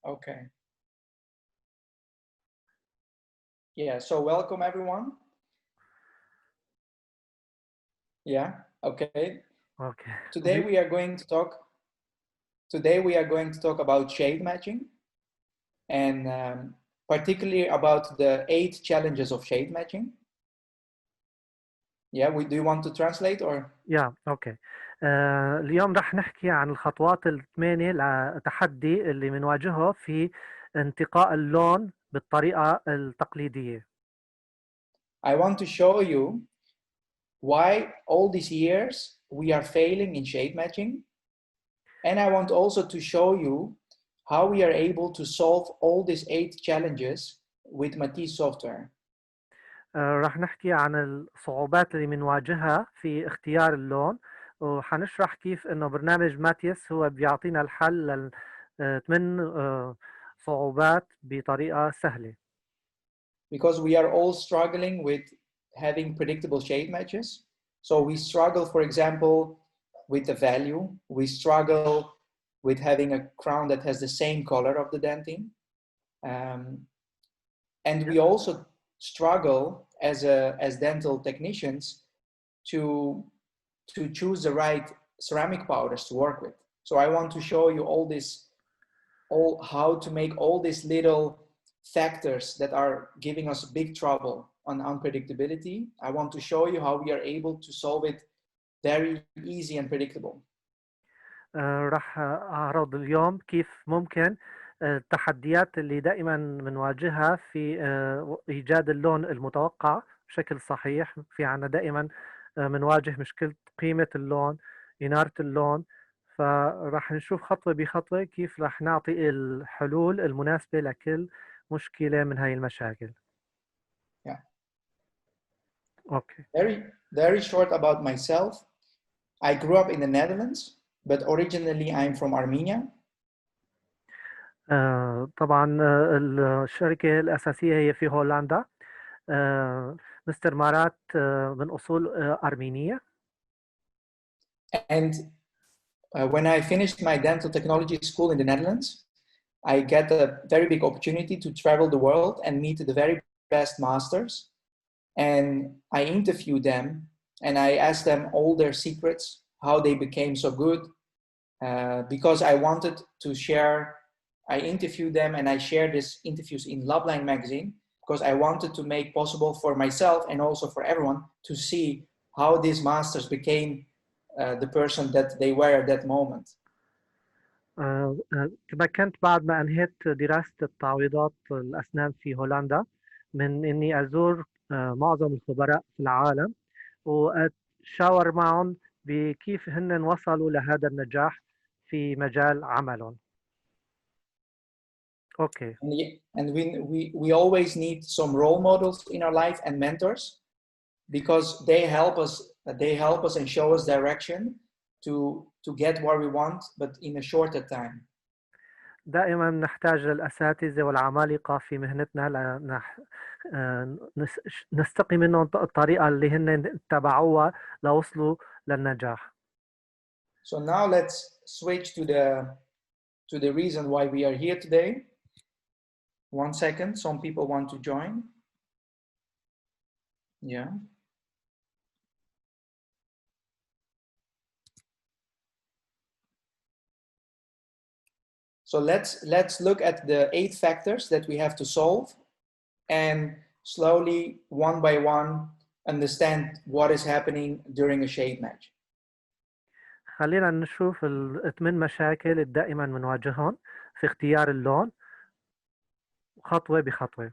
Okay. Yeah, so welcome everyone. Yeah, okay. Okay. Today we are going to talk about shade matching and particularly about the 8 challenges of shade matching. Yeah, do you want to translate or? Yeah, okay. اليوم رح نحكي عن الخطوات الثمانية للتحدي اللي بنواجهه في انتقاء اللون بالطريقة التقليدية. I want to show you why all these years we are failing in shade matching. And I want also to show you how we are able to solve all these 8 challenges with Matisse software. رح نحكي عن الصعوبات اللي بنواجهها في اختيار اللون، وحنشرح كيف انه برنامج ماتيس هو بيعطينا الحل لثمان صعوبات بطريقة سهلة. Because we are all struggling with having predictable shade matches. So we struggle, for example, with the value. We struggle with having a crown that has the same color of the dentin. And we also struggle as dental technicians to choose the right ceramic powders to work with. So I want to show you how to make all these little factors that are giving us big trouble on unpredictability. I want to show you how we are able to solve it very easy and predictable. راح أعرض اليوم كيف ممكن التحديات اللي دائما بنواجهها في إيجاد اللون المتوقع بشكل صحيح. في عنا دائما بنواجه مشكلة قيمة اللون، إنارة اللون، فراح نشوف خطوة بخطوة كيف راح نعطي الحلول المناسبة لكل مشكلة من هاي المشاكل. Yeah. Okay. Very short about myself. I grew up in the Netherlands, but originally I'm from Armenia. طبعا الشركة الأساسية هي في هولندا. مستر مارات من أصول أرمينية. And when I finished my dental technology school in the Netherlands, I get a very big opportunity to travel the world and meet the very best masters. And I interview them and I ask them all their secrets, how they became so good, because I wanted to share. I interviewed them and I shared these interviews in Labline magazine because I wanted to make possible for myself and also for everyone to see how these masters became the person that they were at that moment. تمكنت بعد ما أنهيت دراسة التعويضات الأسنان في هولندا من إني أزور معظم الخبراء في العالم وأتشاور معهم بكيف هن وصلوا لهذا النجاح في مجال عملهم. Okay. And we always need some role models in our life and mentors because they help us and show us direction to get what we want, but in a shorter time. دائما نحتاج للأساتذة والعمالقة في مهنتنا نستقي منهم الطريقة اللي هن اتبعوها لوصلوا للنجاح. So now let's switch to the reason why we are here today. 1 second, some people want to join. Yeah. So let's look at the 8 factors that we have to solve and slowly, one by one, understand what is happening during a shade match. خلينا نشوف الثمان مشاكل اللي دائما بنواجههم في اختيار اللون خطوة بخطوة.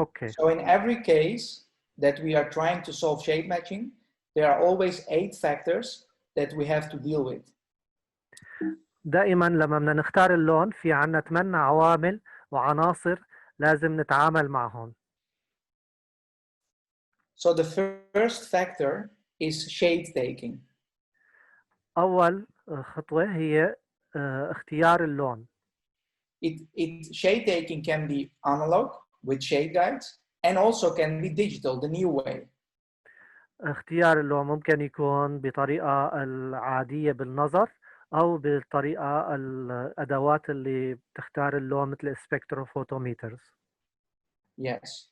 Okay. So in every case that we are trying to solve shade matching, there are always 8 factors that we have to deal with. دائما لما بدنا نختار اللون في عنا 8 عوامل وعناصر لازم نتعامل معهم. So the first factor is shade taking. أول خطوة هي اختيار اللون. Shade taking can be analog with shade guides and also can be digital, the new way. اختيار اللون ممكن يكون بطريقة العادية بالنظر أو بالطريقة الأدوات اللي بتختار اللون مثل spectrophotometers. Yes.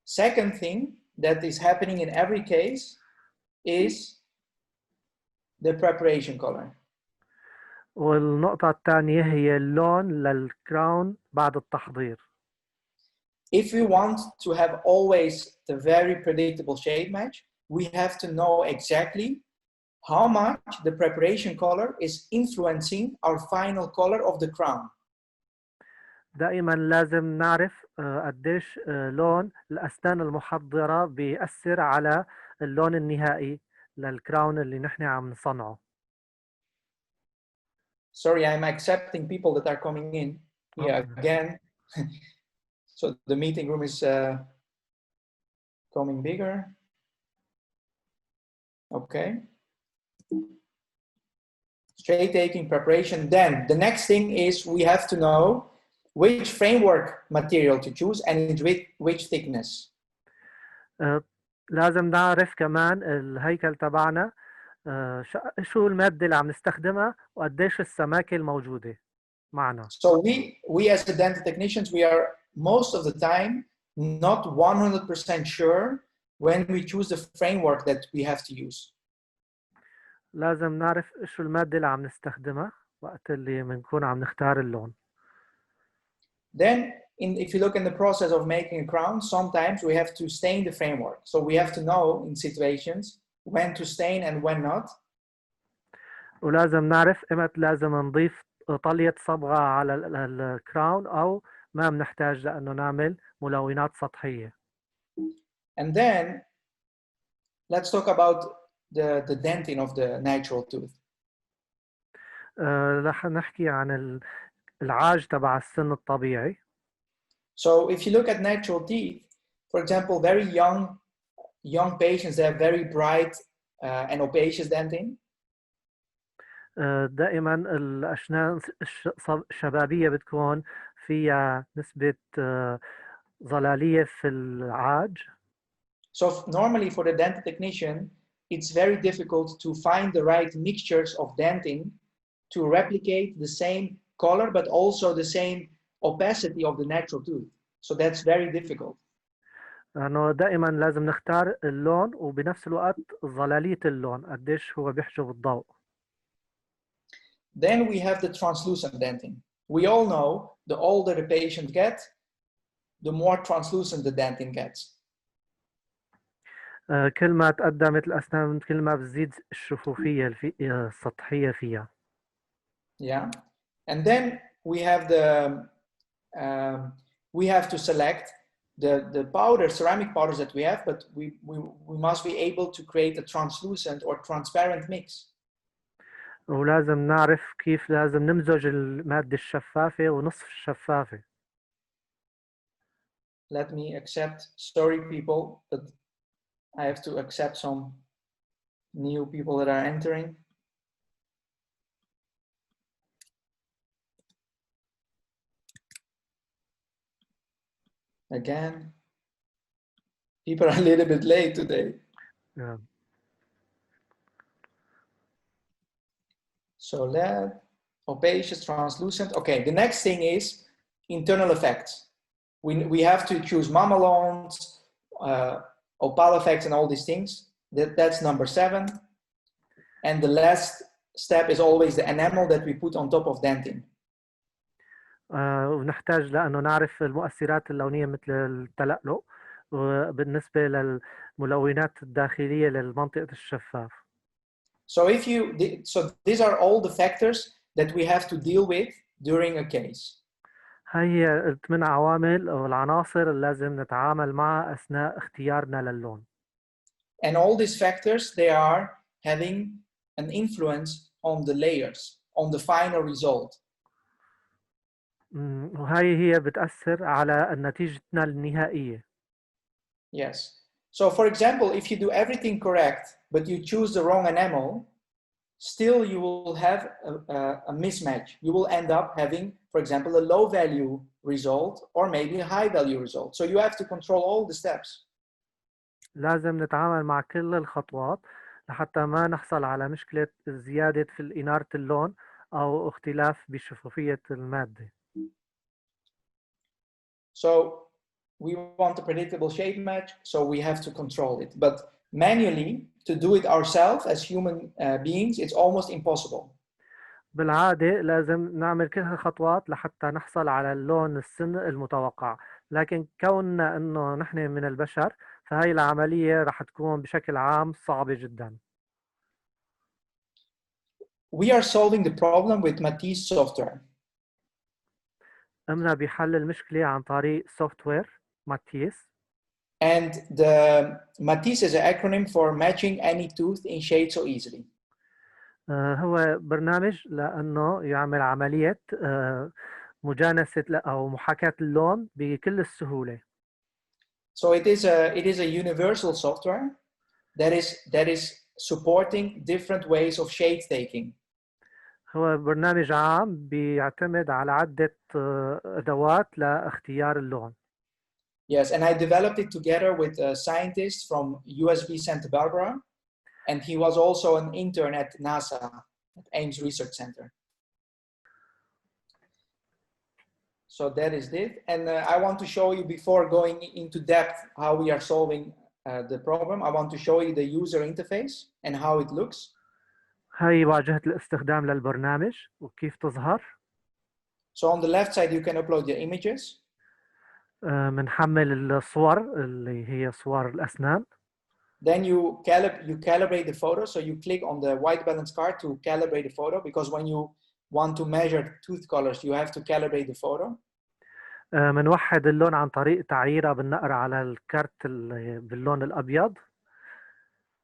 Second thing that is happening in every case is the preparation color. والنقطة الثانية هي اللون للكراون بعد التحضير. If we want to have always the very predictable shade match, we have to know exactly how much the preparation color is influencing our final color of the crown. دائما لازم نعرف قديش لون الأسنان المحضرة بيأثر على اللون النهائي للكراون اللي نحن عم نصنعه. Sorry, I'm accepting people that are coming in here again. So the meeting room is becoming bigger. Okay. Shade taking preparation. Then the next thing is we have to know which framework material to choose and which thickness. لازم نعرف كمان الهيكل تبعنا شو المادة اللي عم نستخدمها وقديش السماكة الموجودة معنا. So we as the dental technicians, we are most of the time not 100% sure when we choose the framework that we have to use. لازم نعرف شو المادة اللي عم نستخدمها وقت اللي بنكون عم نختار اللون. Then if you look in the process of making a crown, sometimes we have to stain the framework. So we have to know in situations when to stain and when not. ولازم نعرف امتى لازم نضيف طلية صبغة على الكراون أو ما بنحتاج لأنه نعمل ملونات سطحية. And then let's talk about the denting of the natural tooth. رح نحكي عن العاج تبع السن الطبيعي. So if you look at natural teeth, for example, very young patients, they have very bright and opacious dentin. دائما الأسنان الشبابية بتكون فيها نسبة ظلالية في العاج. So normally for the dental technician, it's very difficult to find the right mixtures of dentin to replicate the same color, but also the same opacity of the natural tooth. So that's very difficult. لأنه دائما لازم نختار اللون وبنفس الوقت ظلالية اللون قديش هو بيحجب الضوء. Then we have the translucent dentin. We all know the older the patient gets, the more translucent the dentin gets. كل ما تقدمت الأسنان كل ما بتزيد الشفوفية السطحية فيها. Yeah, and then we have we have to select the powder, ceramic powders that we have, but we must be able to create a translucent or transparent mix. ولازم نعرف كيف لازم نمزج المادة الشفافة ونصف الشفافة. Let me accept, sorry people, but I have to accept some new people that are entering. Again, people are a little bit late today. Yeah. So that opacious, translucent. Okay, the next thing is internal effects. We have to choose mamelons, opal effects, and all these things. That's number 7. And the last step is always the enamel that we put on top of dentin. ونحتاج لأنه نعرف المؤثرات اللونية مثل التلألؤ وبالنسبة للملونات الداخلية للمنطقة الشفاف. So these are all the factors that we have to deal with during a case. هاي هي 8 عوامل أو العناصر اللي لازم نتعامل معها أثناء اختيارنا للون. And all these factors, they are having an influence on the layers, on the final result. وهاي هي بتأثر على نتيجتنا النهائية. Yes. So for example, if you do everything correct, but you choose the wrong enamel, still you will have a mismatch. You will end up having, for example, a low value result or maybe a high value result. So you have to control all the steps. لازم نتعامل مع كل الخطوات لحتى ما نحصل على مشكلة زيادة في إنارة اللون أو اختلاف بشفافية المادة. So we want a predictable shape match, so we have to control it. But manually, to do it ourselves as human beings, it's almost impossible. بالعادة لازم نعمل كل هالخطوات لحتى نحصل على اللون السن المتوقع، لكن كوننا إنه نحن من البشر فهي العملية رح تكون بشكل عام صعبة جدا. We are solving the problem with Matisse software. قمنا بحل المشكلة عن طريق سوفت وير ماتيس. And the Matisse is an acronym for matching any tooth in shade so easily. هو برنامج لأنه يعمل عملية مجانسة أو محاكاة اللون بكل السهولة. So it is a universal software that is supporting different ways of shade taking. هو برنامج عام بيعتمد على عدة أدوات لاختيار اللون. Yes, and I developed it together with a scientist from USB Santa Barbara, and he was also an intern at NASA, at Ames Research Center. So that is it. And I want to show you, before going into depth how we are solving the problem, I want to show you the user interface and how it looks. هاي واجهة الاستخدام للبرنامج وكيف تظهر. So on the left side you can upload your images. منحمل الصور اللي هي صور الأسنان. Then you calibrate the photo. So you click on the white balance card to calibrate the photo, because when you want to measure tooth colors, you have to calibrate the photo. منوحد اللون عن طريق تعييره بالنقر على الكارت باللون الأبيض،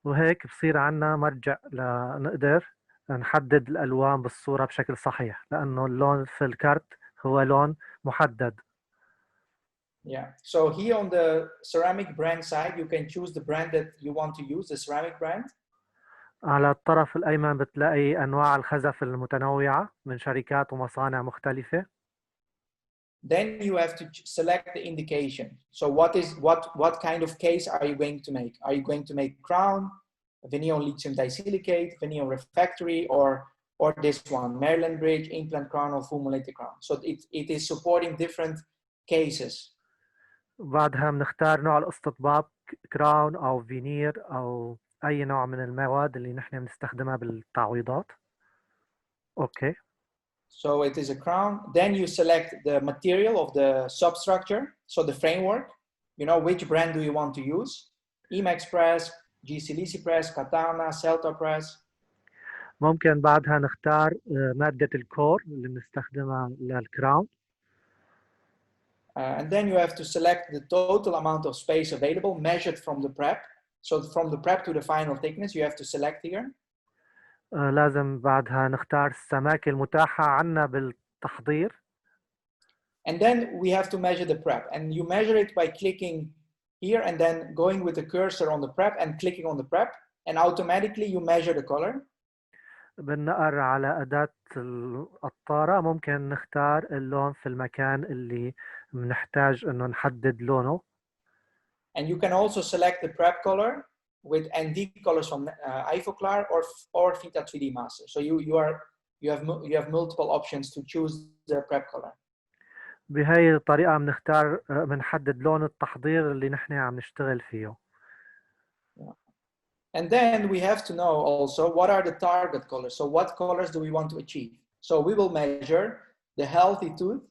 وهيك بصير عنا مرجع لنقدر نحدد الألوان بالصورة بشكل صحيح، لأنه اللون في الكارت هو لون محدد. Yeah. So here on the ceramic brand side, you can choose the brand that you want to use, the ceramic brand. على الطرف الأيمن بتلاقي أنواع الخزف المتنوعة من شركات ومصانع مختلفة. Then you have to select the indication. So what kind of case are you going to make? Are you going to make crown, veneer lithium disilicate, veneer refractory, or this one, Maryland bridge, implant crown, or fulminated crown? So it is supporting different cases. بعدها بنختار نوع الاستطباب، كراون أو فينير أو أي نوع من المواد اللي نحن بنستخدمها بالتعويضات. أوكي. So it is a crown. Then you select the material of the substructure. So the framework, you know, which brand do you want to use? Emax press, GC Lisi press, Katana, Celta press. ممكن بعدها نختار مادة الكور اللي بنستخدمها للكراون. And then you have to select the total amount of space available measured from the prep. So from the prep to the final thickness, you have to select here. لازم بعدها نختار السماكة المتاحة عنا بالتحضير. And then we have to measure the prep, and you measure it by clicking here and then going with the cursor on the prep and clicking on the prep, and automatically you measure the color. بالنقر على أداة القطارة ممكن نختار اللون في المكان اللي بنحتاج إنه نحدد لونه. And you can also select the prep color with ND colors from Ifoclar or Vita 3D Master. So you have multiple options to choose the prep color. بهاي الطريقة بنحدد لون التحضير اللي نحن عم نشتغل فيه. And then we have to know also what are the target colors. So what colors do we want to achieve? So we will measure the healthy tooth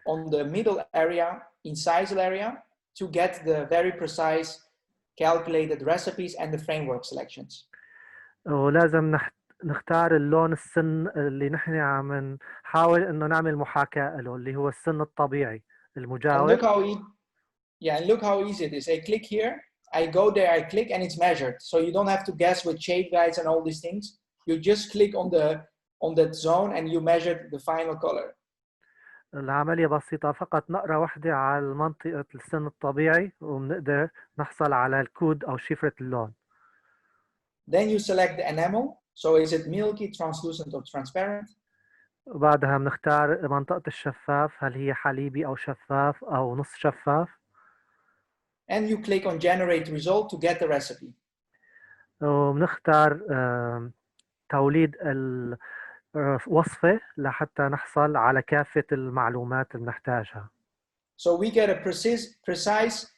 on the middle area, incisal area, to get the very precise calculated recipes and the framework selections. ولازم نختار اللون السن اللي نحن عم نحاول انه نعمل محاكاة له، اللي هو السن الطبيعي المجاور. And look how easy it is. I click here, I go there, I click, and it's measured. So you don't have to guess with shape guides and all these things. You just click on that zone and you measure the final color. العملية بسيطة، فقط نقرة واحدة على منطقة السن الطبيعي وبنقدر نحصل على الكود أو شفرة اللون. Then you select the enamel. So is it milky, translucent, or transparent? بعدها بنختار منطقة الشفاف، هل هي حليبي أو شفاف أو نص شفاف. And you click on generate result to get the recipe. وبنختار توليد وصفة لحتى نحصل على كافة المعلومات اللي نحتاجها. So we get a precise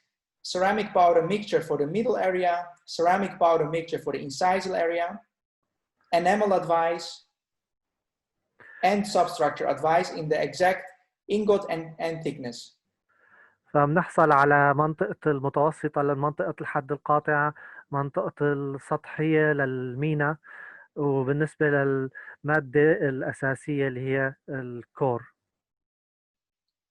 ceramic powder mixture for the middle area, ceramic powder mixture for the incisal area, enamel advice, and substructure advice in the exact ingot and thickness. فبنحصل على منطقة المتوسطة لمنطقة الحد القاطع، منطقة السطحية للمينا، وبالنسبة للمادة الأساسية اللي هي الكور.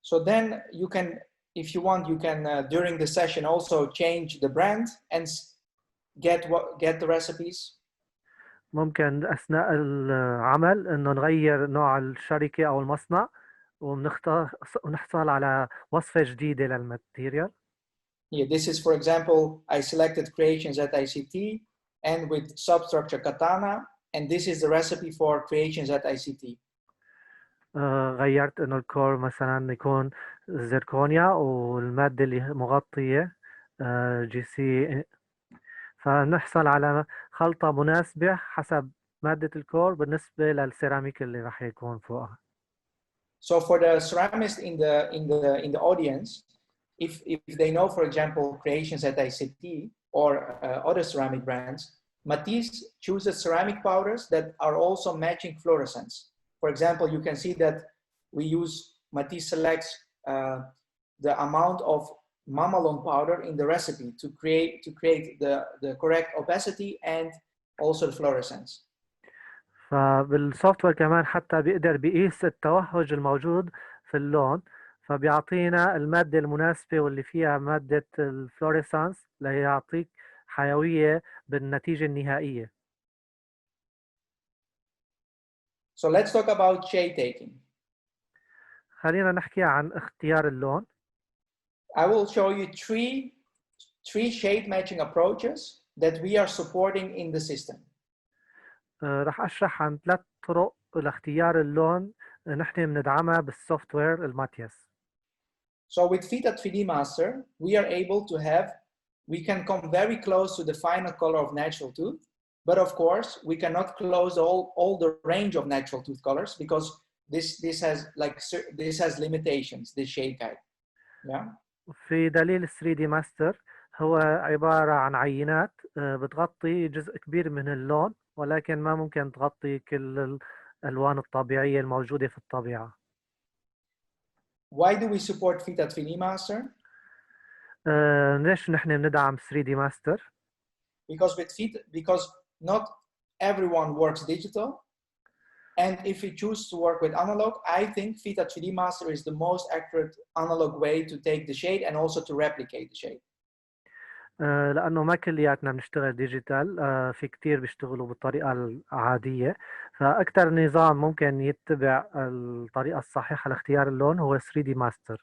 So then you can, if you want, you can during the session also change the brand and get the recipes. ممكن أثناء العمل إنه نغير نوع الشركة أو المصنع ونحصل على وصفة جديدة للماتيريال. Here, this is, for example, I selected creations at ICT and with substructure katana, and this is the recipe for creations at ICT. غيرت إنه الكور مثلا يكون زركونيا والمادة اللي مغطية جي سي، فنحصل على خلطة مناسبة حسب مادة الكور بالنسبة للسيراميك اللي راح يكون فوقها. So for the ceramist in the audience, if they know, for example, creations at ICT or other ceramic brands, Matisse chooses ceramic powders that are also matching fluorescence. For example, you can see that Matisse selects the amount of mamalon powder in the recipe to create the correct opacity and also the fluorescence. فبالسوفت وير كمان حتى بيقدر بيقيس التوهج الموجود في اللون، فبيعطينا المادة المناسبة واللي فيها مادة الفلوريسانس ليعطيك حيوية بالنتيجة النهائية. So let's talk about shade taking. خلينا نحكي عن اختيار اللون. I will show you three shade matching approaches that we are supporting in the system. رح أشرح عن 3 طرق لاختيار اللون نحن بندعمها بالسوفت وير الماتياس. So with Vita 3D Master, we can come very close to the final color of natural tooth, but of course we cannot close all the range of natural tooth colors because this has limitations, this shade guide. Yeah. في دليل 3D Master هو عبارة عن عينات بتغطي جزء كبير من اللون، ولكن ما ممكن تغطي كل الألوان الطبيعية الموجودة في الطبيعة. Why do we support Vita 3D Master? ليش نحن بندعم 3D Master؟ Because not everyone works digital, and if we choose to work with analog, I think Vita 3D Master is the most accurate analog way to take the shade and also to replicate the shade. لأنه ما كلياتنا بنشتغل ديجيتال، في كتير بيشتغلوا بالطريقة العادية، فأكثر نظام ممكن يتبع الطريقة الصحيحة لاختيار اللون هو 3D Master.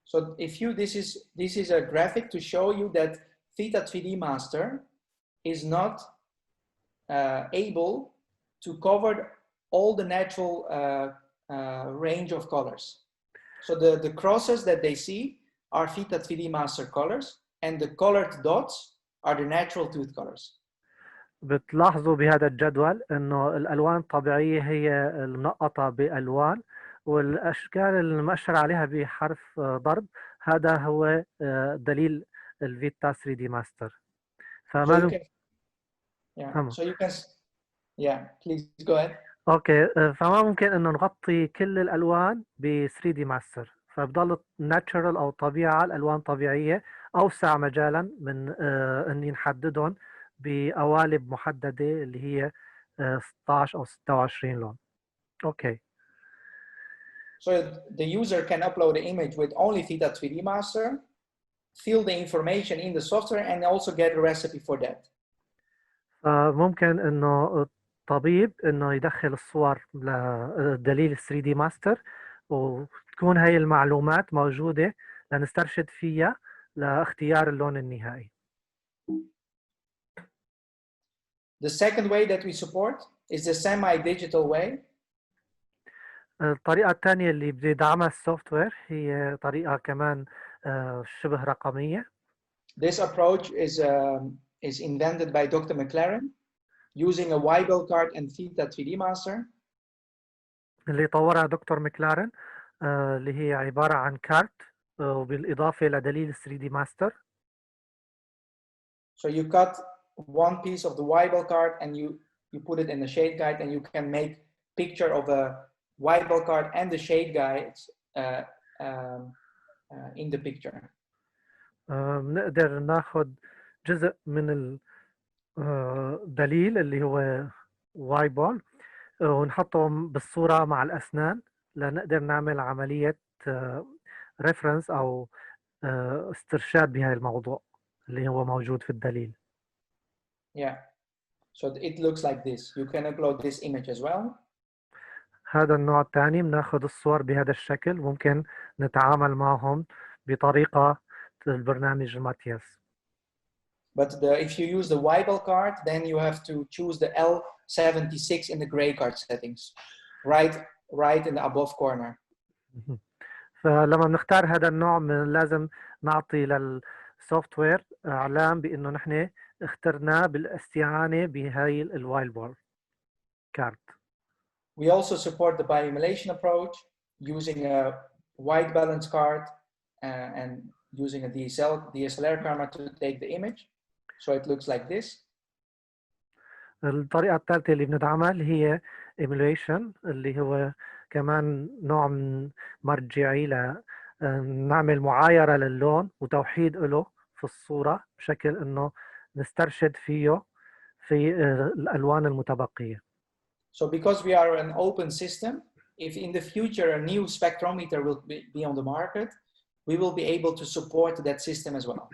So this is a graphic to show you that Vita 3D Master is not able to cover all the natural range of colors. So the crosses that they see are Vita 3D Master colors, and the colored dots are the natural tooth colors. بتلاحظوا بهذا الجدول إنه الألوان الطبيعية هي المنقطة بألوان، والأشكال المؤشر عليها بحرف ضرب هذا هو دليل الفيتا 3D Master. Please go ahead. اوكي، فما ممكن انه نغطي كل الالوان ب 3D Master، فبضل ناتشرال او طبيعه، الالوان طبيعيه اوسع مجالا من اني نحددهم بقوالب محدده اللي هي 16 او 26 لون. اوكي. So the user can upload the image with only Vita 3D Master, fill the information in the software, and also get a recipe for that. ممكن انه الطبيب انه يدخل الصور لدليل 3D Master وتكون هاي المعلومات موجودة لنسترشد فيها لاختيار اللون النهائي. The second way that we support is the semi-digital way. الطريقة الثانية اللي بيدعمها السوفت وير هي طريقة كمان شبه رقمية. This approach is invented by Dr. McLaren. using a Weibel card and Theta 3D master. اللي طورها دكتور مكلارن اللي هي عبارة عن كارت وبالإضافة لدليل 3D master. So you cut one piece of the Weibel card and you put it in the shade guide, and you can make picture of a Weibel card and the shade guides in the picture. بنقدر ناخد جزء من الدليل اللي هو وايبول ونحطه بالصورة مع الأسنان لنقدر نعمل عملية ريفرنس أو استرشاد بهذا الموضوع اللي هو موجود في الدليل. Yeah, so it looks like this. You can upload this image as well. هذا النوع الثاني بناخد الصور بهذا الشكل، ممكن نتعامل معهم بطريقة البرنامج ماتياس. But if you use the Weibel card, then you have to choose the L76 in the gray card settings, right in the above corner. فلما بنختار هذا النوع لازم نعطي للسوفت وير اعلام بانه نحن اخترناه بالاستعانه بهاي الوايلبول كارت. We also support the bioemulation approach using a white balance card and using a DSLR camera to take the image. So it looks like this. الطريقة الثالثة اللي بندعمها اللي هي emulation اللي هو كمان نوع من مرجعي نعمل معايرة للون وتوحيد له في الصورة بشكل انه نسترشد فيه في الألوان المتبقية. So because we are an open system, if in the future a new spectrometer will be on the market, we will be able to support that system as well.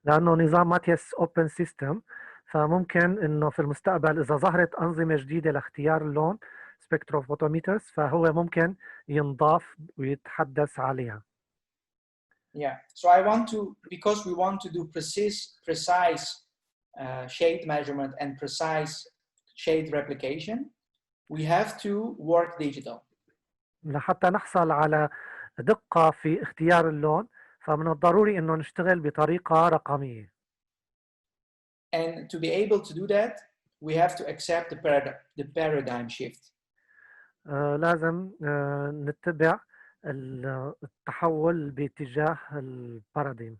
لأنه نظام ماتياس open system فممكن إنه في المستقبل إذا ظهرت أنظمة جديدة لاختيار اللون spectrophotometers فهو ممكن ينضاف ويتحدث عليها. Yeah, so I want to, because we want to do precise shade measurement and precise shade replication, we have to work digital. لحتى نحصل على دقة في اختيار اللون فمن الضروري إنه نشتغل بطريقة رقمية. And to be able to do that, we have to accept the paradigm shift. لازم نتبع التحول باتجاه الباراديم.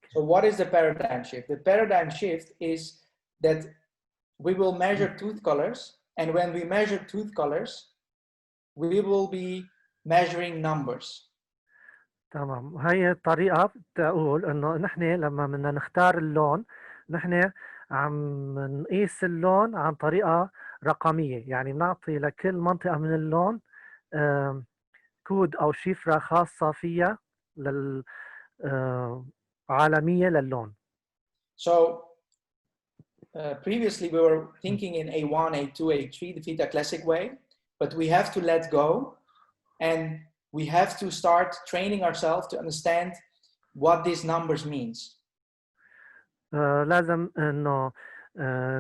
So what is the paradigm shift? The paradigm shift is that we will measure tooth colors, and when we measure tooth colors, we will be measuring numbers. تمام، هي الطريقة بتقول إنه نحن لما بدنا نختار اللون نحن عم نقيس اللون عن طريقة رقمية، يعني بنعطي لكل منطقة من اللون كود أو شفرة خاصة فيها عالمية للون. So previously we were thinking in A1, A2, A3, the theta classic way, but we have to let go and we have to start training ourselves to understand what these numbers means. لازم إنه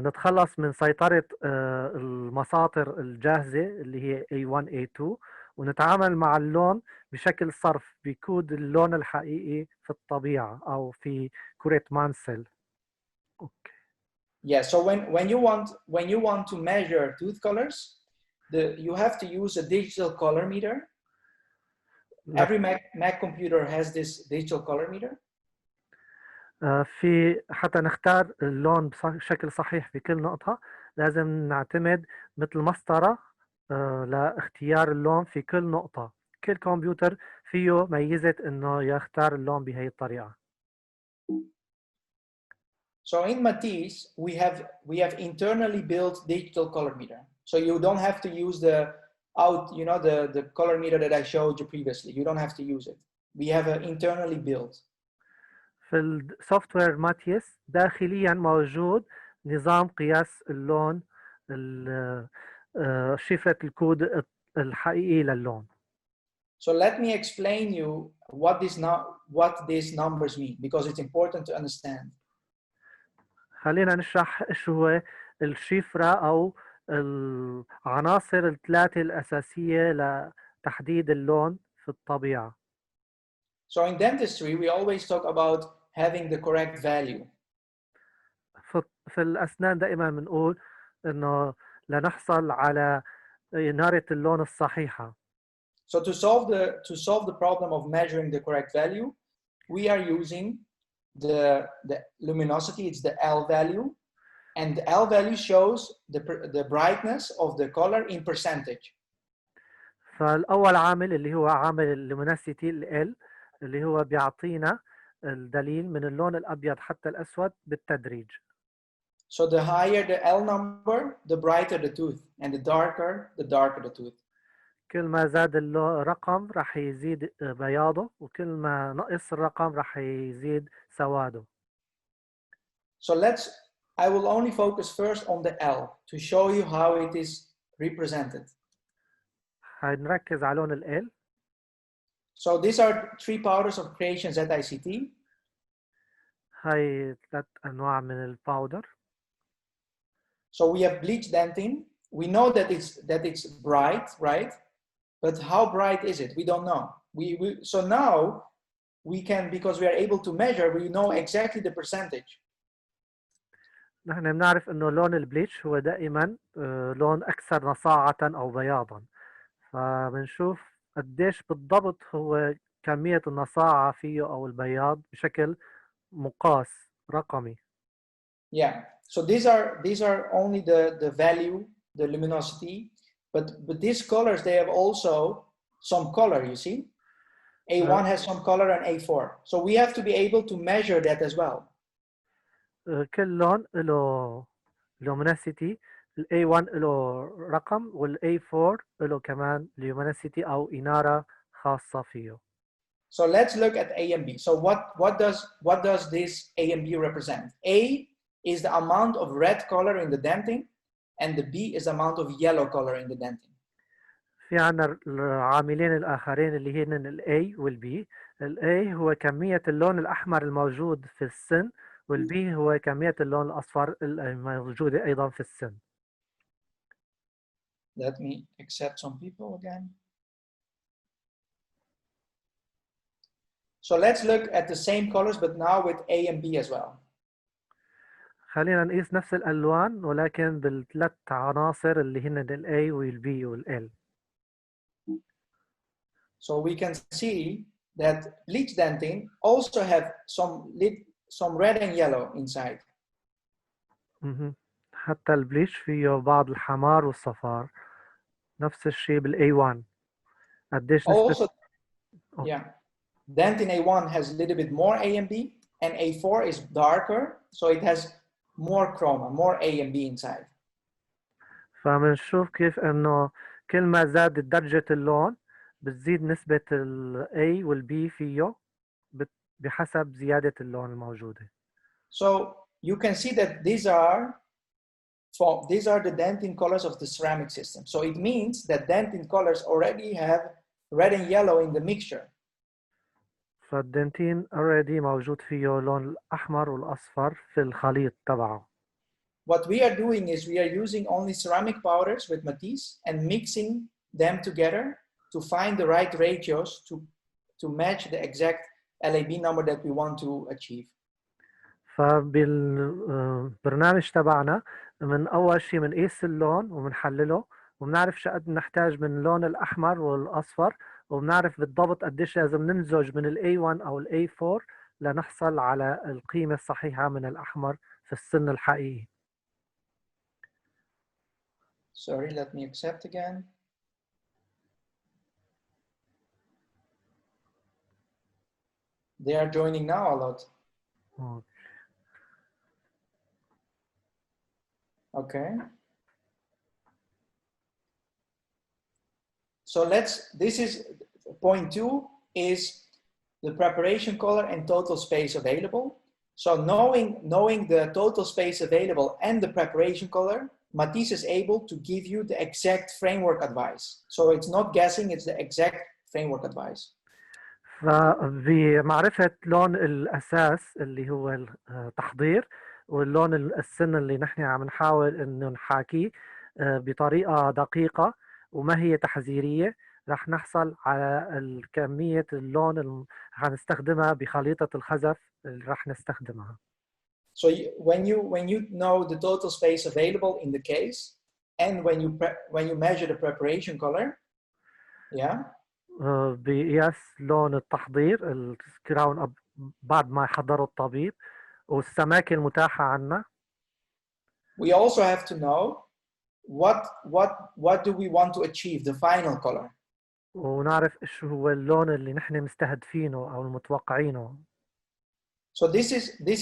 نتخلص من سيطرة المساطر الجاهزة اللي هي A1 A2 ونتعامل مع اللون بشكل صرف بكود اللون الحقيقي في الطبيعة أو في كرة مانسل. Okay. Yeah, so when you want to measure tooth colors, you have to use a digital color meter. Every Mac computer has this digital color meter. في حتى نختار اللون بشكل صحيح في كل نقطة لازم نعتمد مثل مسطرة لاختيار اللون في كل نقطة. كل كمبيوتر فيه ميزة إنه يختار اللون بهي الطريقة. So in Matisse, we have internally built digital color meter. So you don't have to use the color meter that I showed you previously. You don't have to use it. We have it internally built. في السوفت وير ماتيس داخليا موجود نظام قياس اللون شفرة الكود الحقيقي للون. So let me explain you what these numbers mean, because it's important to understand. خلينا نشرح ايش هو الشفرة او العناصر الثلاثة الأساسية لتحديد اللون في الطبيعة. So in dentistry, we always talk about having the correct value. في الأسنان دائما بنقول إنه لنحصل على إنارة اللون الصحيحة. So to solve the problem of measuring the correct value, we are using the luminosity. It's the L value, and the L value shows the brightness of the color in percentage. فالأول عامل اللي هو عامل اللوميناسيتي ال اللي هو بيعطينا الدليل من اللون الأبيض حتى الأسود بالتدريج. So the higher the L number, the brighter the tooth, and the darker the tooth. كل ما زاد الرقم راح يزيد بياضه، وكل ما نقص الرقم راح يزيد سواده. So I will only focus first on the L to show you how it is represented. هنركز على لون ال L. So these are 3 powders of creations at ICT. هاي 3 أنواع من الباودر. So we have bleach dentin. We know that it's bright, right? But how bright is it? We don't know. So now we can, because we are able to measure, we know exactly the percentage. نحن بنعرف إنه لون البليتش هو دائما لون أكثر نصاعة أو بياضا، فبنشوف قديش بالضبط هو كمية النصاعة فيه أو البياض بشكل مقاس رقمي. Yeah. So these are only the value, the luminosity, but these colors, they have also some color, you see? A1 has some color and A4. So we have to be able to measure that as well. كل لون له luminosity. ال A1 له رقم وال A4 له كمان luminosity أو إنارة خاصة فيه. So let's look at A and B. So what does this A and B represent? A is the amount of red color in the dentin, and the B is the amount of yellow color in the dentin. في عنا العاملين الآخرين اللي هن ال A وال B. ال A هو كمية اللون الأحمر الموجود في السن، وال B هو كمية اللون الأصفر الموجودة أيضا في السن. Let me accept some people again. So let's look at the same colors, but now with A and B as well. خلينا نقيس نفس الألوان ولكن بالثلاث عناصر اللي هن ال A وال B وال L. So we can see that bleach dentin also have some red and yellow inside. حتى البليش فيه بعض الحمار والصفار. نفس الشيء بال A1. قديش نسبة؟ Also, yeah. Dentin A1 has a little bit more A and B, and A4 is darker, so it has more chroma, more A and B inside. فبنشوف كيف انه كل ما زادت درجة اللون بتزيد نسبة ال A وال B فيه بحسب زيادة اللون الموجودة. So you can see that these are the dentin colors of the ceramic system. So it means that dentin colors already have red and yellow in the mixture. فالدنتين already موجود فيه لون الأحمر والأصفر في الخليط تبعه. What we are doing is we are using only ceramic powders with Matisse and mixing them together to find the right ratios to match the exact LAB number that we want to achieve. فبالبرنامج تبعنا من أول شيء بنقيس اللون وبنحلله وبنعرف شو قد نحتاج من اللون الأحمر والأصفر، وبنعرف بالضبط قديش لازم نمزج من ال A1 أو ال A4 لنحصل على القيمة الصحيحة من الأحمر في السن الحقيقي. Sorry, let me accept again. They are joining now a lot. Okay. So this is point 2 is the preparation color and total space available. So knowing the total space available and the preparation color, Matisse is able to give you the exact framework advice. So it's not guessing, it's the exact framework advice. فبمعرفة لون الأساس اللي هو التحضير واللون السن اللي نحن عم نحاول إنه نحاكيه بطريقة دقيقة وما هي تحذيرية، رح نحصل على كمية اللون اللي هنستخدمها بخليطة الخزف اللي رح نستخدمها. So when you know the total space available in the case, and when you measure the preparation color, yeah. بقياس لون التحضير الكراون بعد ما يحضروا الطبيب والسماكة المتاحة عنا. We also have to know what do we want to achieve, the final color. ونعرف ايش هو اللون اللي نحن مستهدفينه او المتوقعينه. So this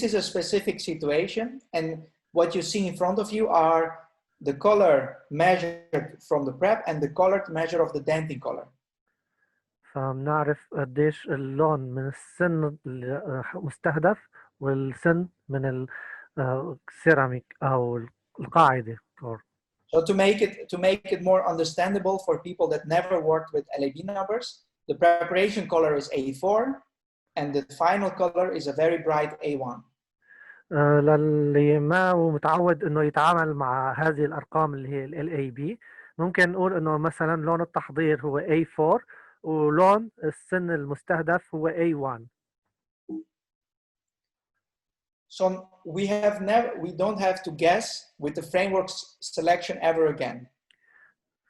is a specific situation, and what you see in front of you are the color measured from the prep and the colored measure of the denting color. فبنعرف قديش اللون من السن المستهدف والسن من السيراميك او القاعدة. So to make it more understandable for people that never worked with LAB numbers, the preparation color is A4 and the final color is a very bright A1. للي ما هو متعود انه يتعامل مع هذه الارقام اللي هي ال LAB، ممكن نقول انه مثلا لون التحضير هو A4 ولون السن المستهدف هو A1. So we don't have to guess with the framework selection ever again.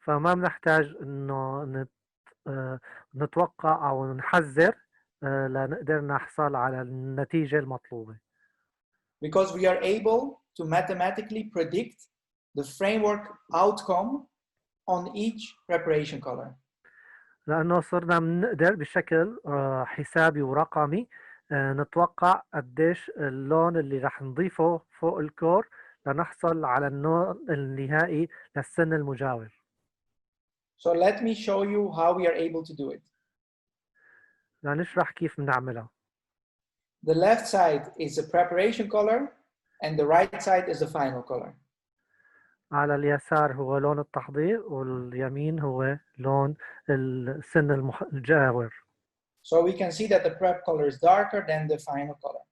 فما بنحتاج انه نتوقع او نحذر لنقدر نحصل على النتيجة المطلوبة. Because we are able to mathematically predict the framework outcome on each preparation color. لأنه صرنا بنقدر بشكل حسابي ورقمي نتوقع قديش اللون اللي رح نضيفه فوق الكور لنحصل على النوع النهائي للسن المجاور. So let me show you how we are able to do it. لنشرح كيف بنعملها. The left side is the preparation color and the right side is the final color. على اليسار هو لون التحضير واليمين هو لون السن المجاور. So we can see that the prep color is darker than the final color.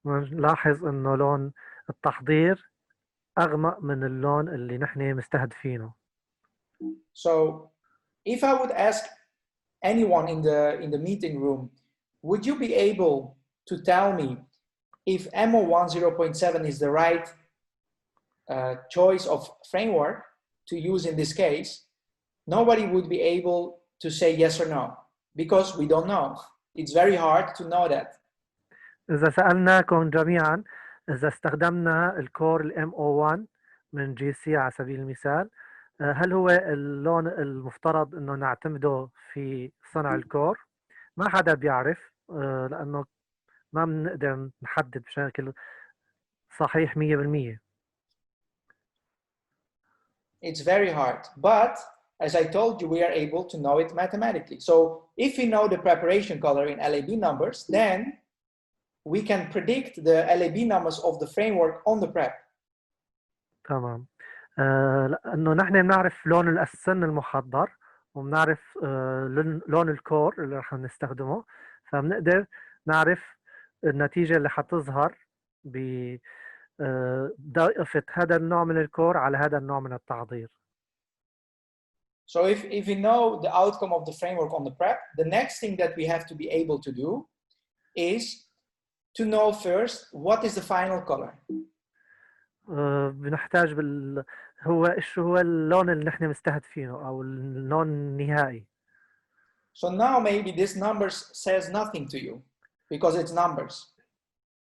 نلاحظ انه لون التحضير اغمق من اللون اللي نحن مستهدفينه. So if I would ask anyone in the meeting room, would you be able to tell me if MO1 0.7 is the right choice of framework to use in this case? Nobody would be able to say yes or no because we don't know. It's very hard to know that. إذا سألناكم جميعا إذا استخدمنا الكور ال MO1 من GC على سبيل المثال، هل هو اللون المفترض إنه نعتمده في صنع الكور؟ ما حدا بيعرف لأنه ما بنقدر نحدد بشكل صحيح 100%. It's very hard, but as I told you, we are able to know it mathematically. So if we know the preparation color in LAB numbers, then we can predict the LAB numbers of the framework on the prep. تمام. لأنه نحن بنعرف لون السن المحضر وبنعرف لون الكور اللي رح نستخدمه، فبنقدر نعرف النتيجة اللي حتظهر بضيافة هذا النوع من الكور على هذا النوع من التحضير. So if we know the outcome of the framework on the prep, the next thing that we have to be able to do is to know first what is the final color. بنحتاج هو ايش هو اللون اللي نحن مستهدفينه او اللون النهائي. So now maybe this numbers says nothing to you because it's numbers.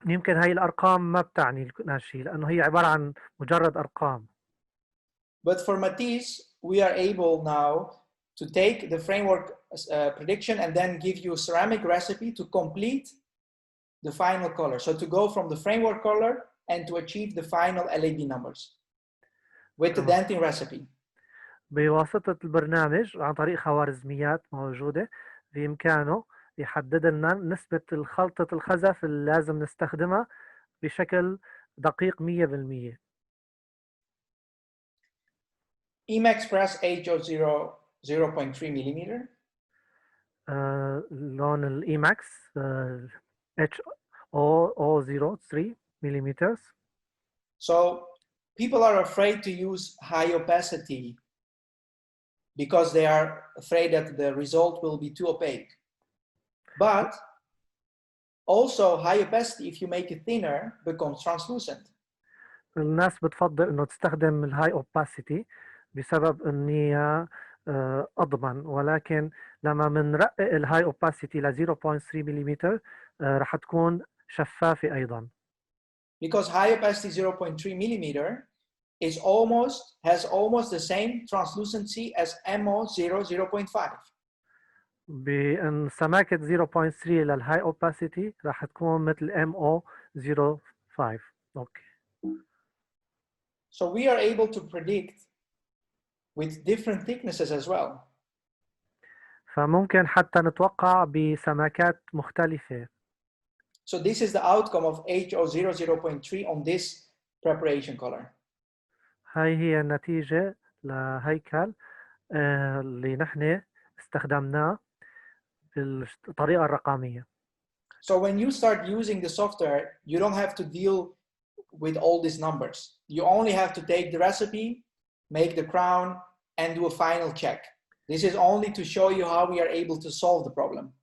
يمكن هاي الارقام ما بتعني لنا شيء لانه هي عباره عن مجرد ارقام. But for Matisse, we are able now to take the framework prediction and then give you a ceramic recipe to complete the final color. So to go from the framework color and to achieve the final LAB numbers with the denting recipe. بواسطة البرنامج عن طريق خوارزميات موجودة بإمكانه يحدد لنا نسبة الخلطة الخزف اللي لازم نستخدمها بشكل دقيق 100%. Emax press HO0 0.3 millimeter. لون الإيماكس HO03 millimeters. So people are afraid to use high opacity because they are afraid that the result will be too opaque. But Also, high opacity, if you make it thinner, becomes translucent. الناس بتفضل انه تستخدم الهاي اوباسيتي بسبب ان هي اضمن، ولكن لما بنرقق الهاي اوباسيتي ل 0.3 ملم رح تكون شفافة ايضا. Because high opacity 0.3 millimeter has almost the same translucency as MO0 0.5. بان سماكة 0.3 للهاي اوباسيتي رح تكون مثل MO05. اوكي. So we are able to predict with different thicknesses as well. فممكن حتى نتوقع بسماكات مختلفة. So this is the outcome of HO0 0.3 on this preparation color. هاي هي النتيجة لهيكل اللي نحن استخدمناه بالطريقة الرقمية. So when you start using the software, you don't have to deal with all these numbers. You only have to take the recipe, make the crown, and do a final check. This is only to show you how we are able to solve the problem.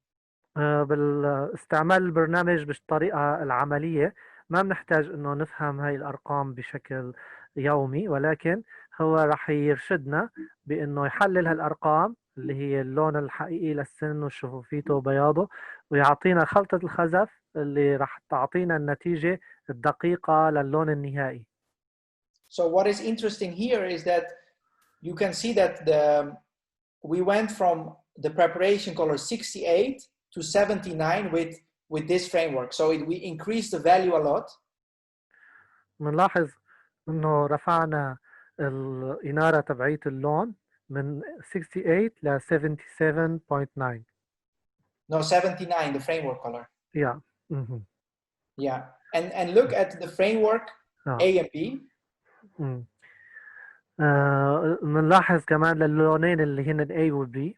بالاستعمال البرنامج بالطريقة العملية ما بنحتاج انه نفهم هاي الارقام بشكل يومي، ولكن هو رح يرشدنا بانه يحلل هالارقام اللي هي اللون الحقيقي للسن وشفوفيته وبياضه، ويعطينا خلطة الخزف اللي رح تعطينا النتيجة الدقيقة للون النهائي. So what is interesting here is that you can see that we went from the preparation color 68 to 79 with this framework. So we increased the value a lot. بنلاحظ انه رفعنا الإنارة تبعية اللون من 68 ل 77.9. No, 79, the framework color. Yeah. Yeah. And look at the framework A and B. بنلاحظ كمان للونين اللي هن A و B.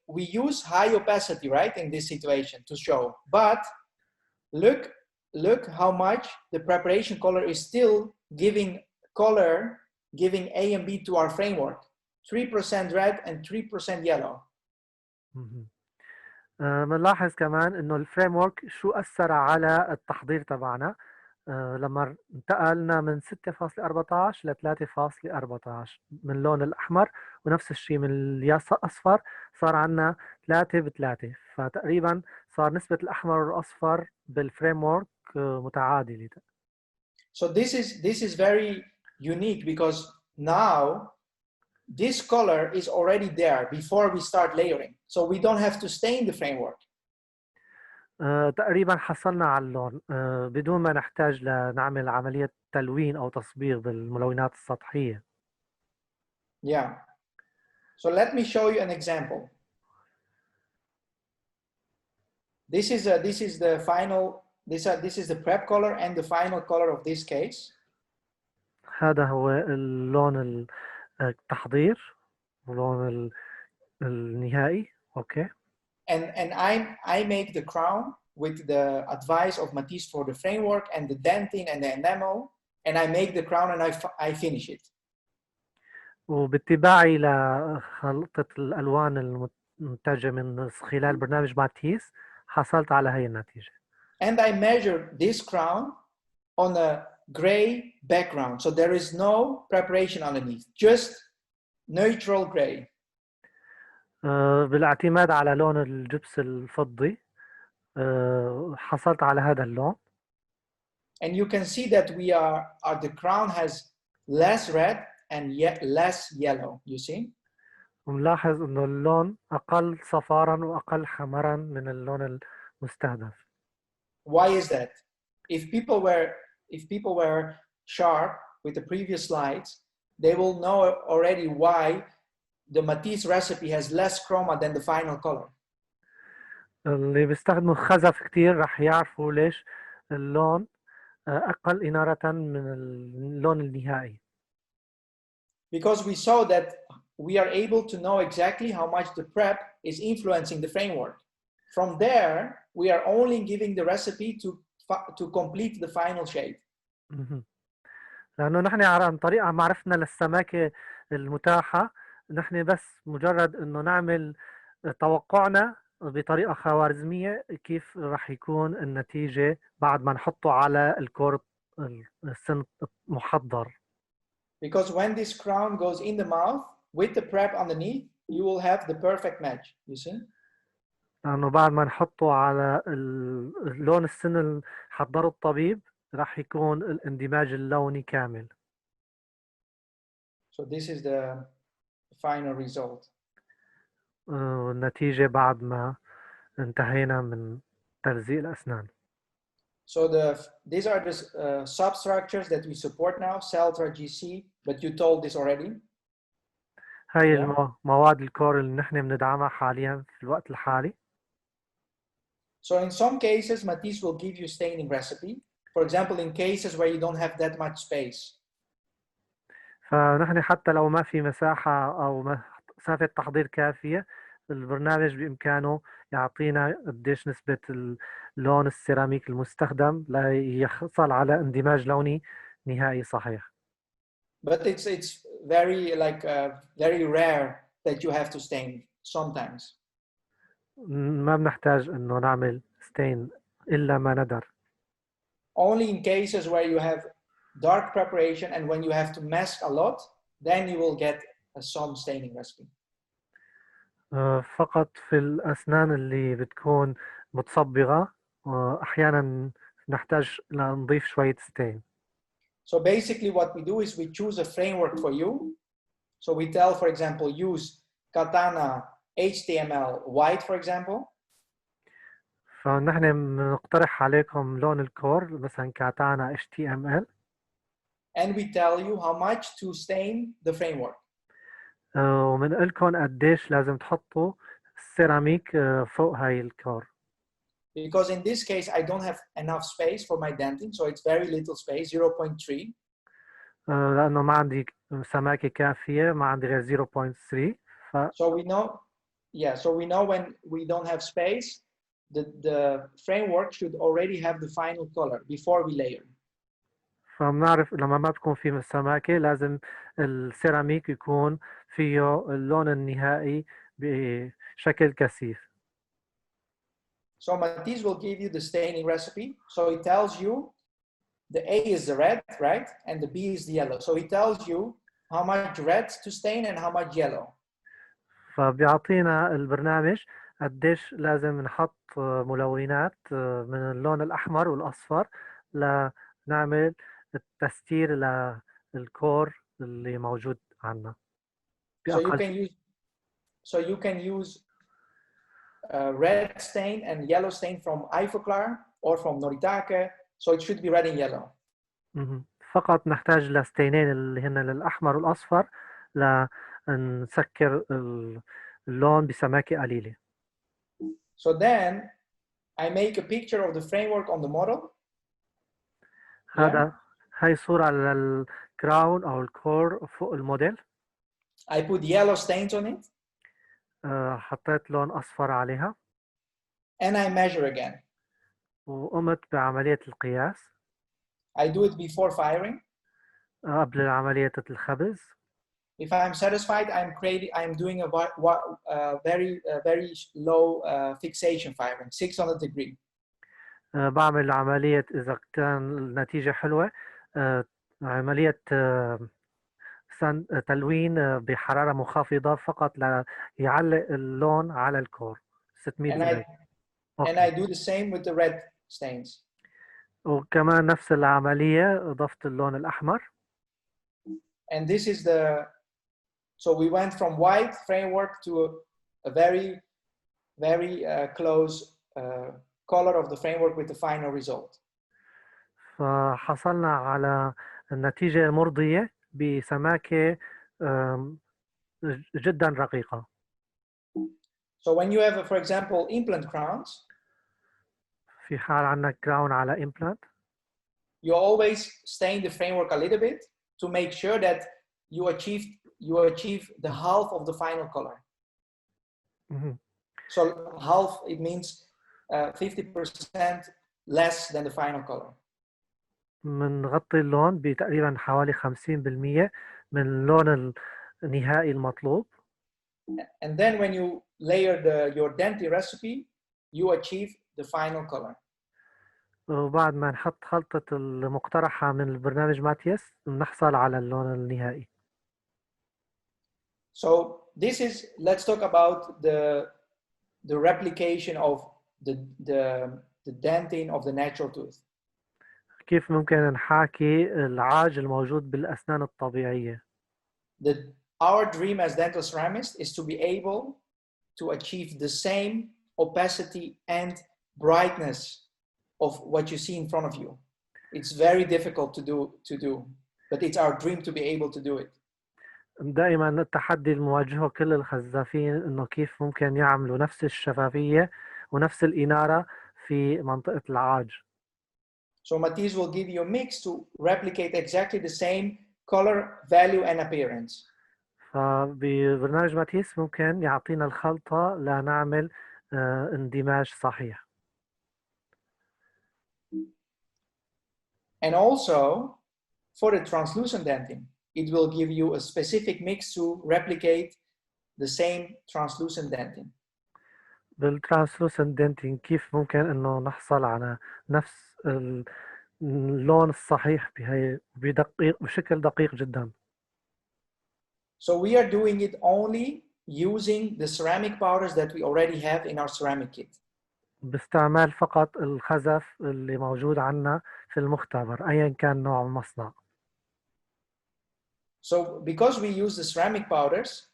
We use high opacity, right, in this situation to show. But look how much the preparation color is still giving color, giving A and B to our framework. 3% red and 3% yellow. بنلاحظ كمان انه الفريم ورك شو اثر على التحضير تبعنا لما انتقلنا من 6.14 ل 3.14 من اللون الاحمر، ونفس الشيء من الاصفر صار عندنا 3 ب3، فتقريبا صار نسبة الاحمر والاصفر بالفريم ورك متعادلة. So this is very unique because now this color is already there before we start layering. So we don't have to stain the framework. تقريبا حصلنا على اللون بدون ما نحتاج لنعمل عملية تلوين أو تصبيغ بالملونات السطحية. Yeah. So let me show you an example. This is the final. This is the prep color and the final color of this case. هذا هو اللون التحضير واللون النهائي. Okay. And I make the crown with the advice of Matisse for the framework and the dentin and the enamel, and I make the crown and I finish it. وباتباعي لخلطة الألوان المنتجة من خلال برنامج ماتيس حصلت على هاي النتيجة. And I measure this crown on a gray background, so there is no preparation underneath, just neutral gray. بالاعتماد على لون الجبس الفضي حصلت على هذا اللون. And you can see that the crown has less red and yet less yellow, you see? ونلاحظ انه اللون اقل صفارا واقل حمرا من اللون المستهدف. Why is that? If people were sharp with the previous slides, they will know already why the Matisse recipe has less chroma than the final color. اللي بيستخدموا خزف كتير رح يعرفوا ليش اللون أقل إنارة من اللون النهائي. Because we saw that we are able to know exactly how much the prep is influencing the framework. From there, we are only giving the recipe to complete the final shade. لأنه نحن عن طريق معرفتنا للسماكة المتاحة، نحن بس مجرد إنه نعمل توقعنا بطريقة خوارزمية كيف راح يكون النتيجة بعد ما نحطه على الكور السن محضر. Because when this crown goes in the mouth with the prep underneath, you will have the perfect match, you see? لأنه بعد ما نحطه على اللون السن اللي حضره الطبيب راح يكون الاندماج اللوني كامل. So this is the final result. النتيجة بعد ما انتهينا من تلزيق الأسنان. So these are the substructures that we support now, CELTRA, GC, but you told this already. هاي المواد الكور اللي نحن بندعمها حاليا في الوقت الحالي. So in some cases, Matisse will give you staining recipe. For example, in cases where you don't have that much space. فنحن حتى لو ما في مساحة أو مسافة تحضير كافية، البرنامج بإمكانه يعطينا قديش نسبة اللون السيراميك المستخدم ليحصل على اندماج لوني نهائي صحيح. But it's very very rare that you have to stain sometimes. ما بنحتاج إنه نعمل ستين إلا ما ندر. Only in cases where you have dark preparation and when you have to mask a lot, then you will get some staining recipe. فقط في الأسنان اللي بتكون متصبغة أحيانا نحتاج نضيف شوية ستين. So basically what we do is we choose a framework for you. So we tell, for example, use Katana HTML white, for example. فنحن بنقترح عليكم لون الكور مثلا كاتانا HTML. And we tell you how much to stain the framework. ومن لكم قديش لازم تحطوا السيراميك فوق هاي الكور. Because in this case, I don't have enough space for my dentin, so it's very little space, 0.3. لأنه ما عندي سماكة كافية، ما عندي غير 0.3. So we know, yeah, so we know when we don't have space, the framework should already have the final color before we layer. فبنعرف لما ما بكون في سماكة لازم السيراميك يكون فيه اللون النهائي بشكل كثيف. So Matisse will give you the staining recipe. So he tells you the A is the red, right? And the B is the yellow. So he tells you how much red to stain and how much yellow. فبيعطينا البرنامج قديش لازم نحط ملونات من اللون الأحمر والأصفر لنعمل التستير للكور اللي موجود عندنا. So you can use red stain and yellow stain from Ivoclar or from Noritake. So it should be red and yellow. فقط نحتاج لستينين اللي هن للأحمر والأصفر لنسكر اللون بسماكة قليلة. So then I make a picture of the framework on the model. هاي صورة للكراون أو الكور فوق الموديل. I put yellow stains on it. حطيت لون أصفر عليها. And I measure again. وقمت بعملية القياس. I do it before firing. قبل عملية الخبز. If I'm satisfied, I'm doing a very low fixation firing, 600 degrees. بعمل عملية إذا كان النتيجة حلوة عملية تلوين بحرارة منخفضة فقط ليعلق اللون على الكور 600 درجة. And I do the same with the red stains. وكمان نفس العملية أضفت اللون الأحمر. And this is so we went from white framework to a very close color of the framework with the final result. فحصلنا على النتيجة المرضية بسماكة جدا رقيقة. So when you have, for example, implant crowns, في حال عندنا crown على implant, you always stain the framework a little bit to make sure that you achieve the half of the final color. So half, it means 50% less than the final color. بنغطي اللون بتقريبا حوالي 50% من اللون النهائي المطلوب. And then when you layer your denti recipe, you achieve the final color. وبعد ما نحط خلطة المقترحة من البرنامج ماتياس بنحصل على اللون النهائي. So this is, let's talk about the replication of the dentin of the natural tooth. كيف ممكن نحاكي العاج الموجود بالأسنان الطبيعية؟ Our dream as dental ceramists is to be able to achieve the same opacity and brightness of what you see in front of you. It's very difficult to do, but it's our dream to be able to do it. دائما التحدي المواجهه كل الخزافين انه كيف ممكن يعملوا نفس الشفافية ونفس الإنارة في منطقة العاج. So Matisse will give you a mix to replicate exactly the same color, value and appearance. فببرنامج ماتيس ممكن يعطينا الخلطة لنعمل اندماج صحيح. And also for the translucent dentin, it will give you a specific mix to replicate the same translucent dentin. بالترانسلوسنت دنتين كيف ممكن انه نحصل على نفس اللون الصحيح بشكل دقيق جدا. So we are doing it only using the ceramic powders that we already have in our ceramic kit. باستعمال فقط الخزف اللي موجود عندنا في المختبر ايا كان نوع المصنع. So because we use the ceramic powders,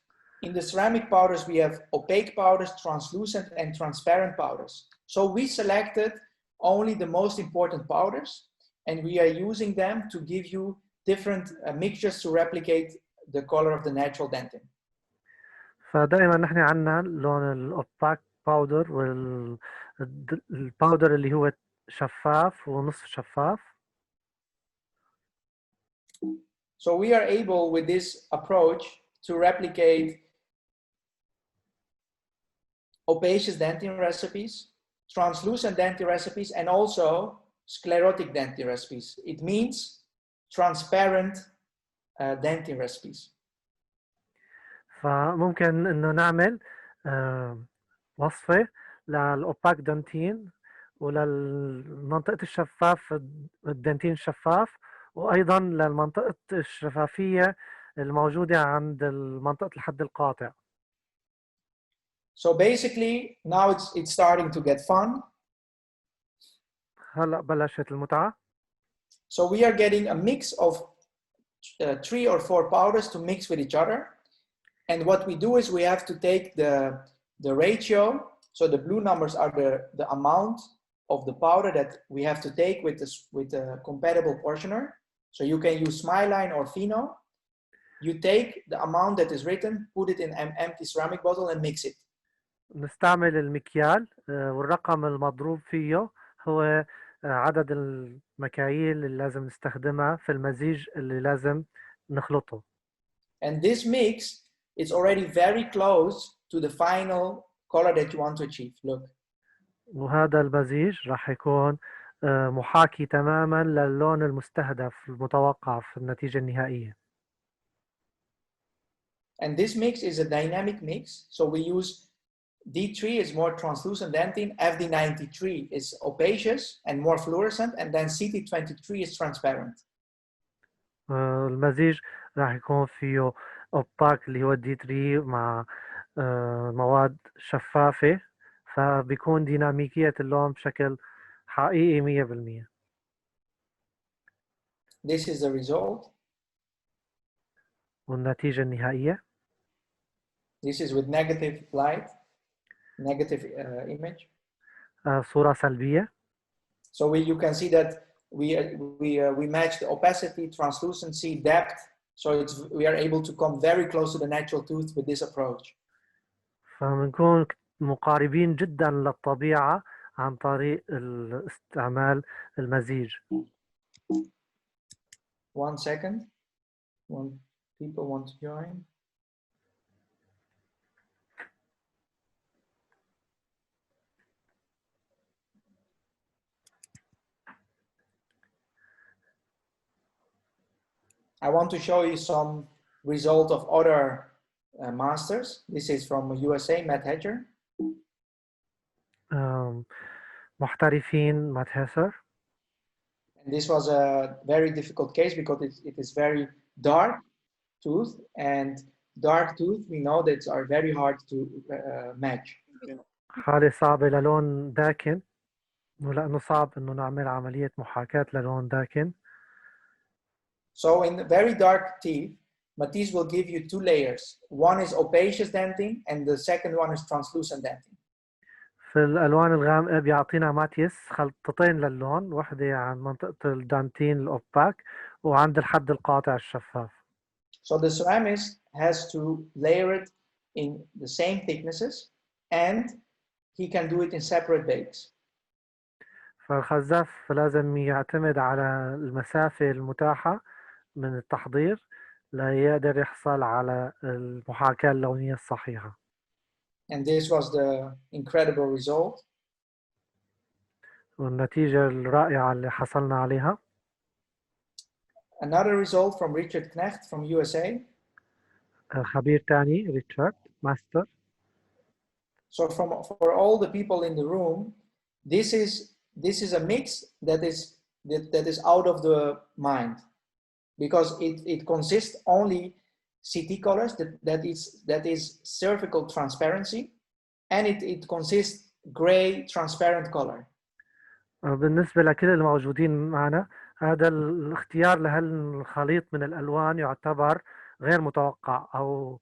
in the ceramic powders we have opaque powders, translucent and transparent powders. So we selected only the most important powders and we are using them to give you different mixtures to replicate the color of the natural dentin. فدائما نحن عندنا لون الاوباك باودر والباودر اللي هو شفاف ونصف شفاف. So we are able with this approach to replicate opacious dentin recipes, translucent dentin recipes, and also sclerotic dentin recipes. It means transparent dentin recipes. فممكن انه نعمل وصفة للأوباك دنتين وللمنطقة الشفاف الدنتين الشفاف وأيضا للمنطقة الشفافية الموجودة عند منطقة الحد القاطع. So basically now it's starting to get fun. هلا بلشت المتعة. So we are getting a mix of 3 or 4 powders to mix with each other. And what we do is we have to take the ratio. So the blue numbers are the amount of the powder that we have to take with a compatible portioner. So you can use Smiline or Fino. You take the amount that is written, put it in an empty ceramic bottle and mix it. نستعمل المكيال والرقم المضروب فيه هو عدد المكاييل اللي لازم نستخدمها في المزيج اللي لازم نخلطه. And this mix is already very close to the final color that you want to achieve. Look. وهذا المزيج راح يكون محاكي تماما للون المستهدف المتوقع في النتيجة النهائية. And this mix is a dynamic mix. So we use D3 is more translucent dentin, FD93 is opacious and more fluorescent, and then CT23 is transparent. المزيج راح يكون فيه اوباك اللي هو دي 3 مع مواد شفافة فبيكون ديناميكية اللون بشكل حقيقي 100%. This is the result. والنتيجة النهائية. This is with negative light, negative image. صورة سلبية. So you can see that we match the opacity, translucency, depth. So we are able to come very close to the natural tooth with this approach. فبنكون مقاربين جدا للطبيعة عن طريق استعمال المزيج. 1 second. When people want to join. I want to show you some result of other masters. This is from USA, Matt Hedger. محترفين مات هيسر. And this was a very difficult case because it is very dark tooth, and dark tooth we know that are very hard to match. حالة صعبة للون داكن، ولأنه صعب إنه نعمل عملية محاكاة للون داكن. So in the very dark teeth, Matisse will give you two layers. One is opacious dentin, and the second one is translucent dentin. في الألوان الغامقة بيعطينا ماتيس خلطتين للون، وحدة عن منطقة الدانتين الأوباك وعند الحد القاطع الشفاف. So the ceramist has to layer it in the same thicknesses, and he can do it in separate bakes. فالخزاف لازم يعتمد على المسافة المتاحة من التحضير ليقدر يحصل على المحاكاة اللونية الصحيحة. And this was the incredible result. والنتيجة الرائعة اللي حصلنا عليها. Another result from Richard Knecht from USA. خبير تاني ريتشارد ماستر. So for all the people in the room, this is a mix that is out of the mind, because it consists only CT colors that is cervical transparency, and it consists gray transparent color. بالنسبة لكل الموجودين معنا، هذا الاختيار لهالخليط من الألوان يعتبر غير متوقع أو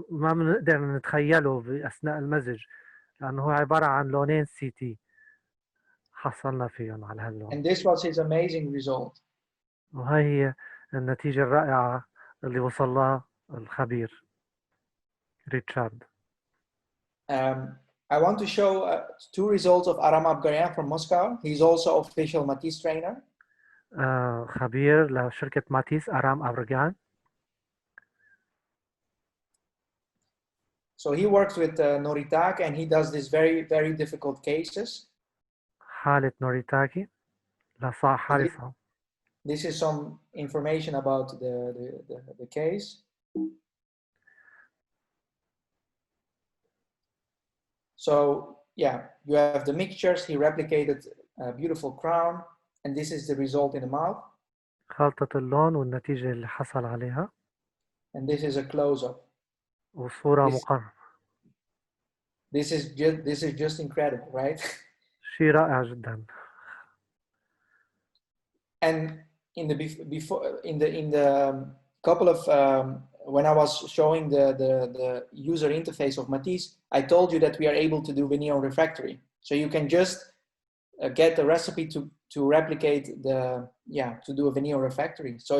ما بنقدر نتخيله بأثناء المزج، لأنه هو عبارة عن لونين CT حصلنا فيهم على هاللون. And this was his amazing result. وهي هي النتيجة الرائعة اللي وصل لها الخبير ريتشارد. I want to show two results of Aram Abgaryan from Moscow. He's also official Matisse trainer. خبير لشركة ماتيس أرام أبرغان. So he works with Noritake, and he does these very difficult cases. حالة نوريتاكي حالة صعبة. This is some information about the case. So yeah, you have the mixtures. He replicated a beautiful crown, and this is the result in the mouth. خلطة اللون والنتيجة اللي حصل عليها. And this is a close-up. وصورة مقربة. This is just incredible, right? شيء رائع جدا. And in the couple of when I was showing the user interface of Matisse, I told you that we are able to do veneer refractory. So you can just get a recipe to replicate to do a veneer refractory. So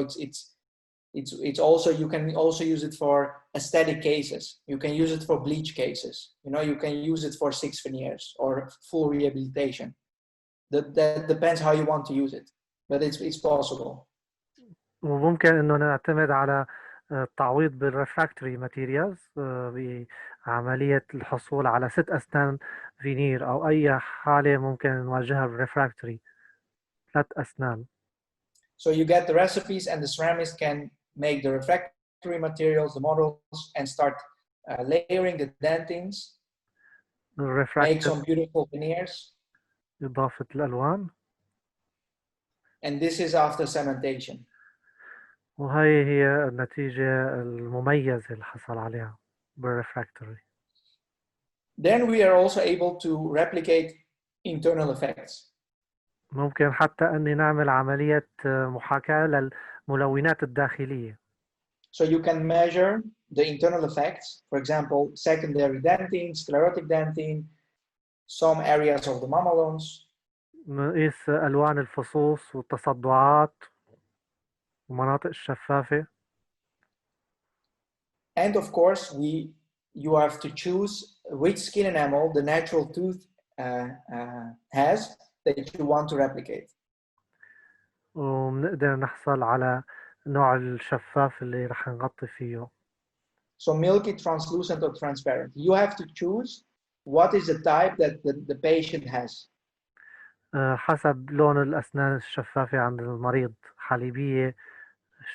it's also, you can also use it for aesthetic cases. You can use it for bleach cases. You can use it for 6 veneers or full rehabilitation. That depends how you want to use it, but it's possible. وممكن إنه نعتمد على التعويض بالريفراكتوري ماتيريالز بعملية الحصول على 6 أسنان فينير أو أي حالة ممكن نواجهها بالريفراكتوري 3 أسنان. So you get the recipes, and the ceramist can make the refractory materials, the models, and start layering the dentines, make some beautiful veneers. إضافة الألوان. And this is after cementation. وهي هي النتيجة المميزة اللي حصل عليها بالريفراكتوري. Then we are also able to replicate internal effects. ممكن حتى أني نعمل عملية محاكاة للملونات الداخلية. So you can measure the internal effects, for example, secondary dentin, sclerotic dentin, some areas of the mamelons. نقيس ألوان الفصوص والتصدعات ومناطق الشفافة. And of course, you have to choose which skin enamel the natural tooth has that you want to replicate. وبنقدر نحصل على نوع الشفاف اللي رح نغطي فيه. So milky, translucent, or transparent. You have to choose what is the type that the patient has. حسب لون الأسنان الشفافة عند المريض، حليبية،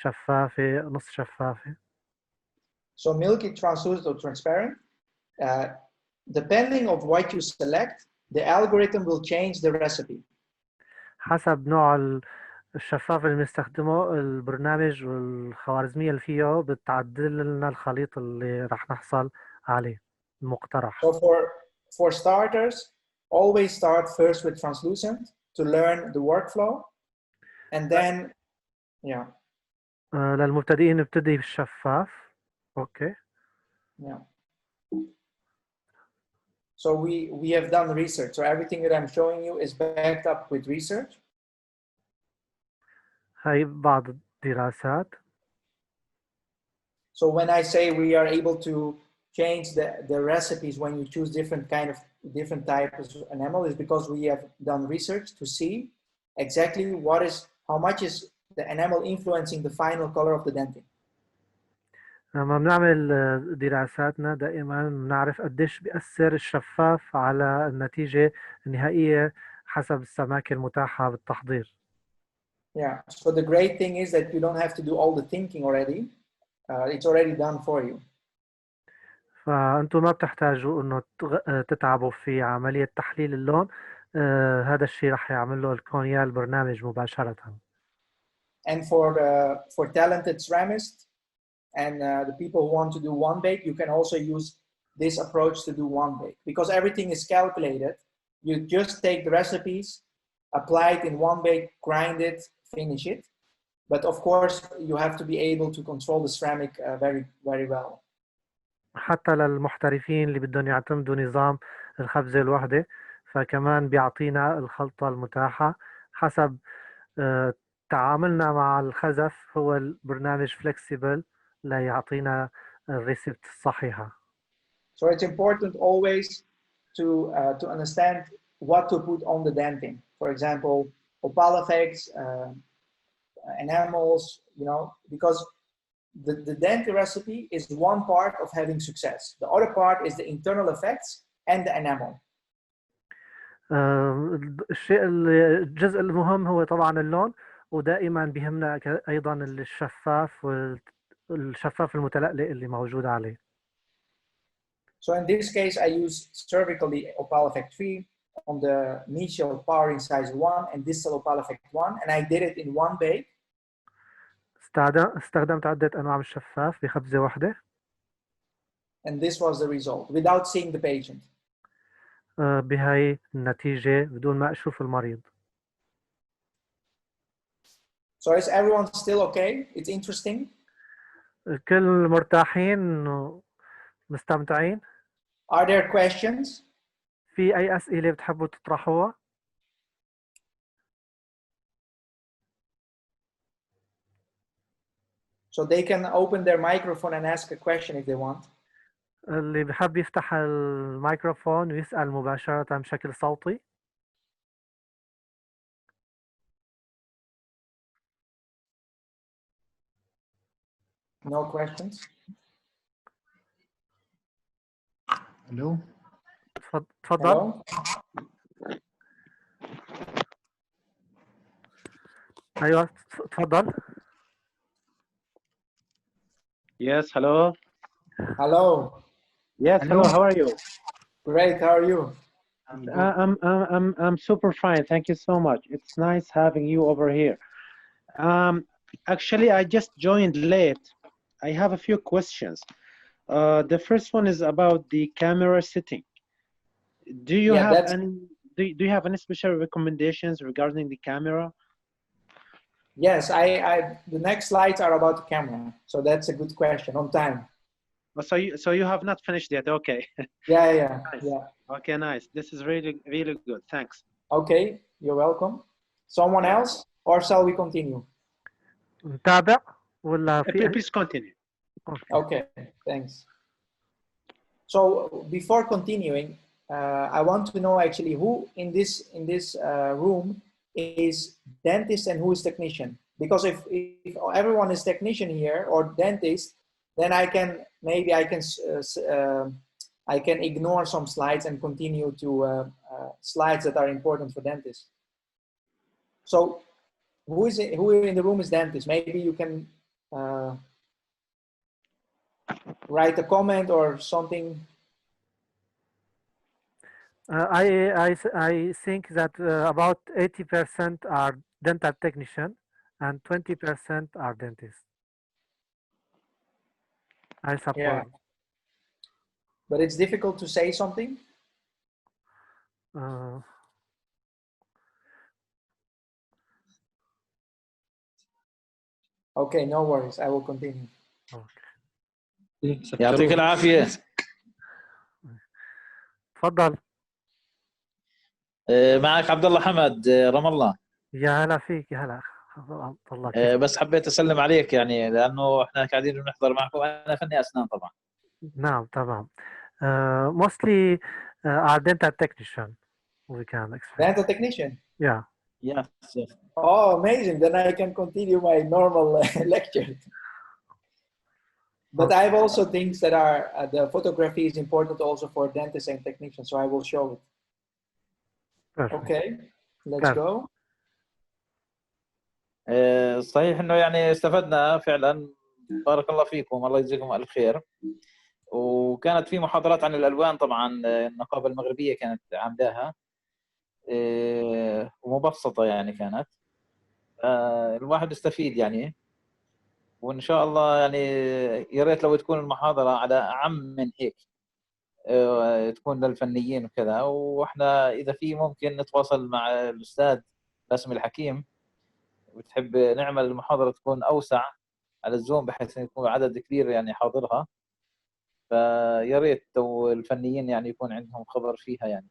شفافة، نص شفافة. So milky, translucent, or transparent. Depending of what you select, the algorithm will change the recipe. حسب نوع الشفاف اللي بنستخدمه البرنامج والخوارزمية اللي فيه بتعدل لنا الخليط اللي راح نحصل عليه المقترح. So for starters, always start first with translucent to learn the workflow, and then yeah. للمبتدئين نبتدي بالشفاف. اوكي. Yeah. So we have done research. So everything that I'm showing you is backed up with research. هاي بعض الدراسات. So when I say we are able to change the recipes when you choose different types of enamel is because we have done research to see exactly how much is the enamel influencing the final color of the dentin. لما بنعمل دراساتنا دائما بنعرف قديش بيأثر الشفاف على النتيجة النهائية حسب السماكة المتاحة بالتحضير. Yeah, so the great thing is that you don't have to do all the thinking already. It's already done for you. فأنتم ما بتحتاجوا إنه تتعبوا في عملية تحليل اللون. هذا الشيء رح يعمله لكم إياه البرنامج مباشرة. And for talented ceramists and the people who want to do one bake, you can also use this approach to do one bake because everything is calculated. You just take the recipes, apply it in one bake, grind it, finish it. But of course, you have to be able to control the ceramic very, very well. حتى للمحترفين اللي بدهم يعتمدوا نظام الخبزة الواحدة فكمان بيعطينا الخلطة المتاحة حسب تعاملنا مع الخزف. هو البرنامج فلكسيبل ليعطينا الريسبت الصحيحة. So it's important always to understand what to put on the dentin. For example, opal effects, enamels, because the dentin recipe is one part of having success. The other part is the internal effects and the enamel. الجزء المهم هو طبعا اللون ودائما بيهمنا ايضا الشفاف المتلألئ اللي موجود عليه. So in this case I use cervically opal effect 3 on the mesial powering size 1 and distal opal effect 1 and I did it in one bake. استخدمت عدة أنواع من الشفاف بخبزة واحدة. And this was the result without seeing the patient. بهاي النتيجة بدون ما أشوف المريض. So is everyone still okay? It's interesting. الكل مرتاحين ومستمتعين. Are there questions? في أي أسئلة بتحبوا تطرحوها؟ So they can open their microphone and ask a question if they want. اللي بحب يفتح الميكروفون ويسأل مباشرة بشكل صوتي. No questions? Hello. تفضل. Hello? أيوة تفضل. Yes, hello. Hello. Yes, hello. How are you? Great. How are you? I'm super fine. Thank you so much. It's nice having you over here. Actually, I just joined late. I have a few questions. The first one is about the camera setting. Do you have any special recommendations regarding the camera? Yes, the next slides are about the camera. So that's a good question. On time. So you have not finished yet. Okay. Yeah. Nice. Yeah. Okay, nice. This is really, really good. Thanks. Okay, you're welcome. Someone else, or shall we continue? نتابع ولا في Please continue. Okay, thanks. So before continuing, I want to know actually who in this room is dentist and who is technician. Because if everyone is technician here or dentist, then I can ignore some slides and continue to slides that are important for dentists. So who in the room is dentist? Maybe you can write a comment or something? I think that about 80% are dental technician and 20% are dentists. I suppose. Yeah. But it's difficult to say something. Okay, no worries. I will continue. يعطيك العافية. تفضل. معك عبد الله حمد رام الله. يا هلا فيك، يا هلا عبد الله. كيف؟ بس حبيت اسلم عليك يعني لانه احنا قاعدين بنحضر معك وانا فني اسنان طبعا. نعم تمام. Mostly are dental technician. We can explain. Dental technician. Yeah. Yes. Oh, amazing! Then I can continue my normal lecture. But I have also things that are the photography is important also for dentists and technicians, so I will show it. Perfect. Okay, let's go. صحيح انه يعني استفدنا فعلا. بارك الله فيكم، الله يجزيكم الف خير. وكانت في محاضرات عن الالوان طبعا، النقابه المغربيه كانت عاملاها ومبسطه يعني كانت. الواحد يستفيد يعني، وان شاء الله يعني يا ريت لو تكون المحاضره على اعم من هيك، تكون للفنيين وكذا. واحنا اذا في ممكن نتواصل مع الاستاذ باسم الحكيم وتحب نعمل المحاضره تكون اوسع على الزوم بحيث يكون عدد كبير يعني حاضرها، فيا ريت لو الفنيين يعني يكون عندهم خبر فيها يعني.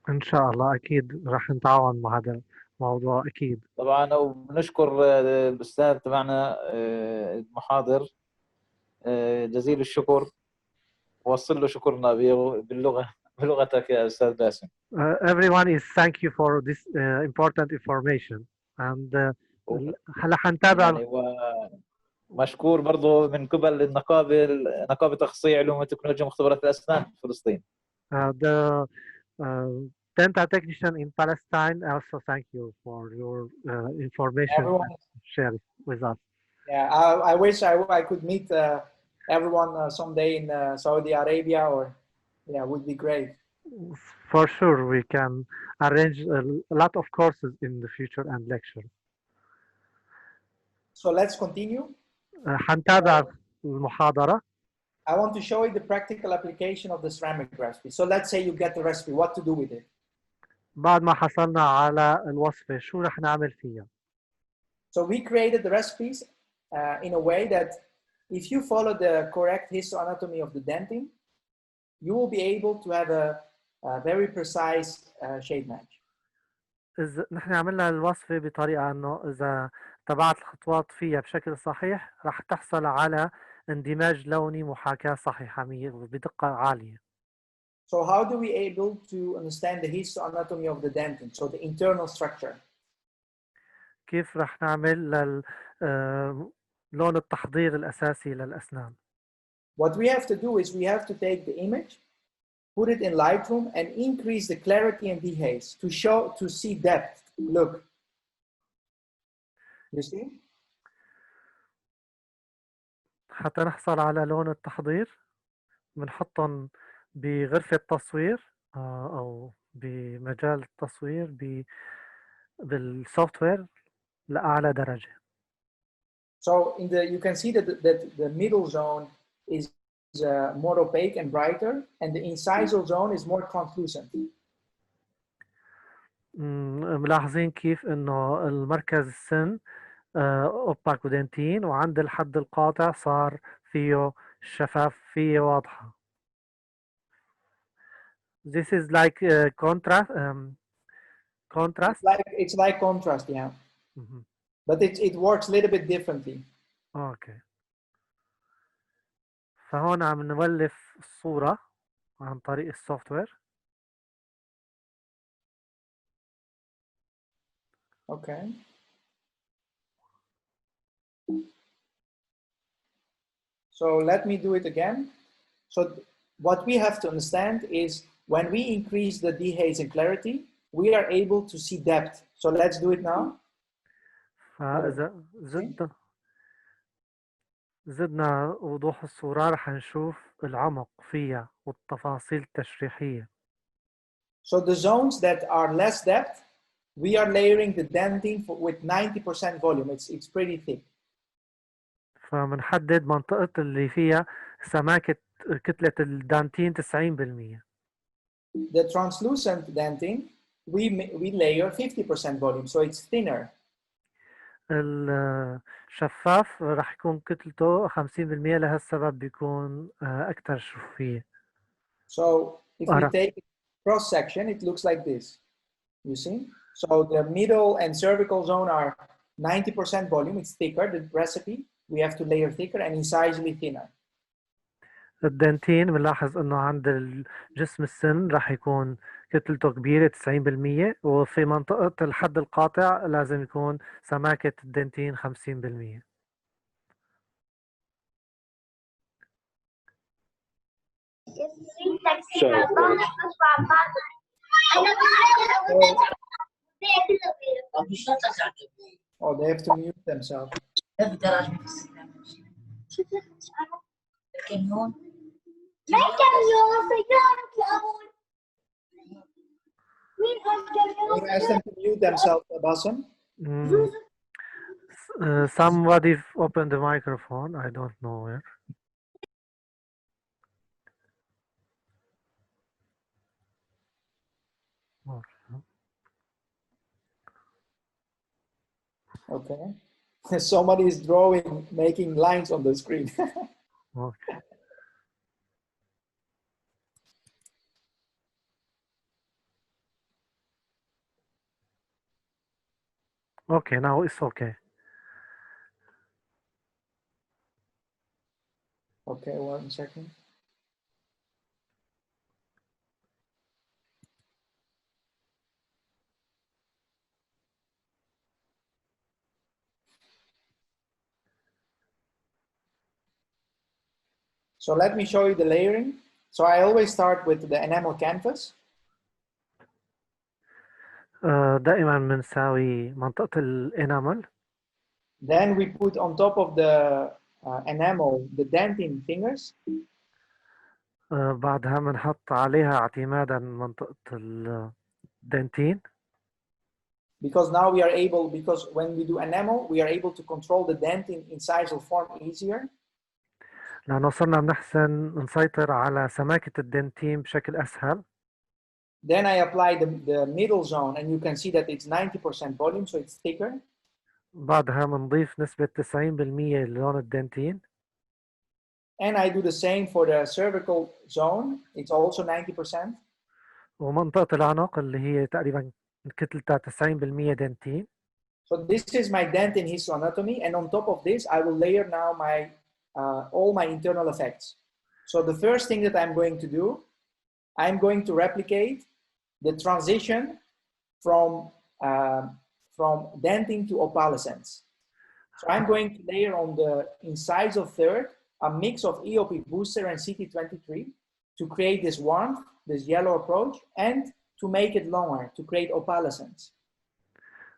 إن شاء الله أكيد راح نتعاون مع هذا الموضوع أكيد. طبعا ونشكر الأستاذ تبعنا المحاضر جزيل الشكر، وصل له شكرنا بلغتك يا أستاذ باسم. Everyone is thank you for this important information and هلا حنتابع يعني ومشكور برضو من قبل نقابة أخصائي علوم وتكنولوجيا مختبرات الأسنان في فلسطين. The dental technician in Palestine also thank you for your information shared with us. Yeah, I wish I could meet everyone someday in Saudi Arabia, or yeah, would be great. For sure, we can arrange a lot of courses in the future and lectures. So let's continue. حنتابع المحاضرة. I want to show you the practical application of the ceramic recipe. So let's say you get the recipe, what to do with it? بعد ما حصلنا على الوصفة شو رح نعمل فيها؟ So we created the recipes in a way that if you follow the correct histoanatomy of the dentin, you will be able to have a very precise shape match. إذا نحن عملنا الوصفة بطريقة إنه إذا تبعت الخطوات فيها بشكل صحيح رح تحصل على اندماج لوني محاكاة صحيحة بدقة عالية. So how do we able to understand the histoanatomy of the dentin, so the internal structure? كيف رح نعمل لون التحضير الأساسي للأسنان؟ What we have to do is we have to take the image, put it in Lightroom, and increase the clarity and dehaze to see depth. Look, you see? حتى نحصل على لون التحضير بنحطهم بغرفة تصوير أو بمجال التصوير بالسوفت وير لأعلى درجة. So you can see that the middle zone is more opaque and brighter, and the incisal zone is more translucent. ملاحظين كيف إنه المركز السن أوباك ودنتين، وعند الحد القاطع صار فيه شفافية واضحة. This is like contrast. Contrast. It's like contrast, yeah. Mm-hmm. But it works a little bit differently. Okay. فهون عم نولف الصورة عن طريق السوفت وير. Okay. So let me do it again. So what we have to understand is when we increase the dehaze and clarity, we are able to see depth. So let's do it now. فإذا زدنا وضوح الصورة رح نشوف العمق فيها والتفاصيل التشريحية. So the zones that are less depth, we are layering the dentin with 90% volume. It's pretty thick. فمنحدد منطقة اللي فيها سماكة كتلة الدانتين 90%. The translucent dentin, we layer 50% volume, so it's thinner. الشفاف رح يكون كتلته 50%، لهالسبب بيكون أكثر شفافية. So if we take cross section, it looks like this. You see? So the middle and cervical zone are 90% volume. It's thicker. The recipe, we have to layer thicker and incisively thinner. الدنتين بنلاحظ انه عند الجسم السن رح يكون كتلته كبيرة 90%، وفي منطقة الحد القاطع لازم يكون سماكة الدنتين 50%. Oh, they have to mute themselves. Ask them to mute themselves, Bassem. Somebody opened the microphone. I don't know where. Okay. Somebody is drawing, making lines on the screen. Okay. Okay, now it's okay. Okay, 1 second. So let me show you the layering. So I always start with the enamel canvas. دائما بنساوي منطقة الانامل. Then we put on top of the enamel the dentin fingers. بعدها بنحط عليها اعتمادا منطقة الدنتين. Because now we are able, because when we do enamel, we are able to control the dentin incisal form easier. لأنه صرنا بنحسن نسيطر على سماكة الدنتين بشكل أسهل. Then I apply the middle zone, and you can see that it's 90% volume, so it's thicker. بعدها بنضيف نسبة 90% للون الدنتين. And I do the same for the cervical zone. It's also 90%. ومنطقة العنق اللي هي تقريبا كتلتها 90% دنتين. So this is my dentin histoanatomy, and on top of this, I will layer now my all my internal effects. So the first thing that I'm going to do, I'm going to replicate the transition from dentin to opalescence. So I'm going to layer on the incisal third a mix of EOP booster and CT23 to create this warmth, this yellow approach, and to make it longer, to create opalescence.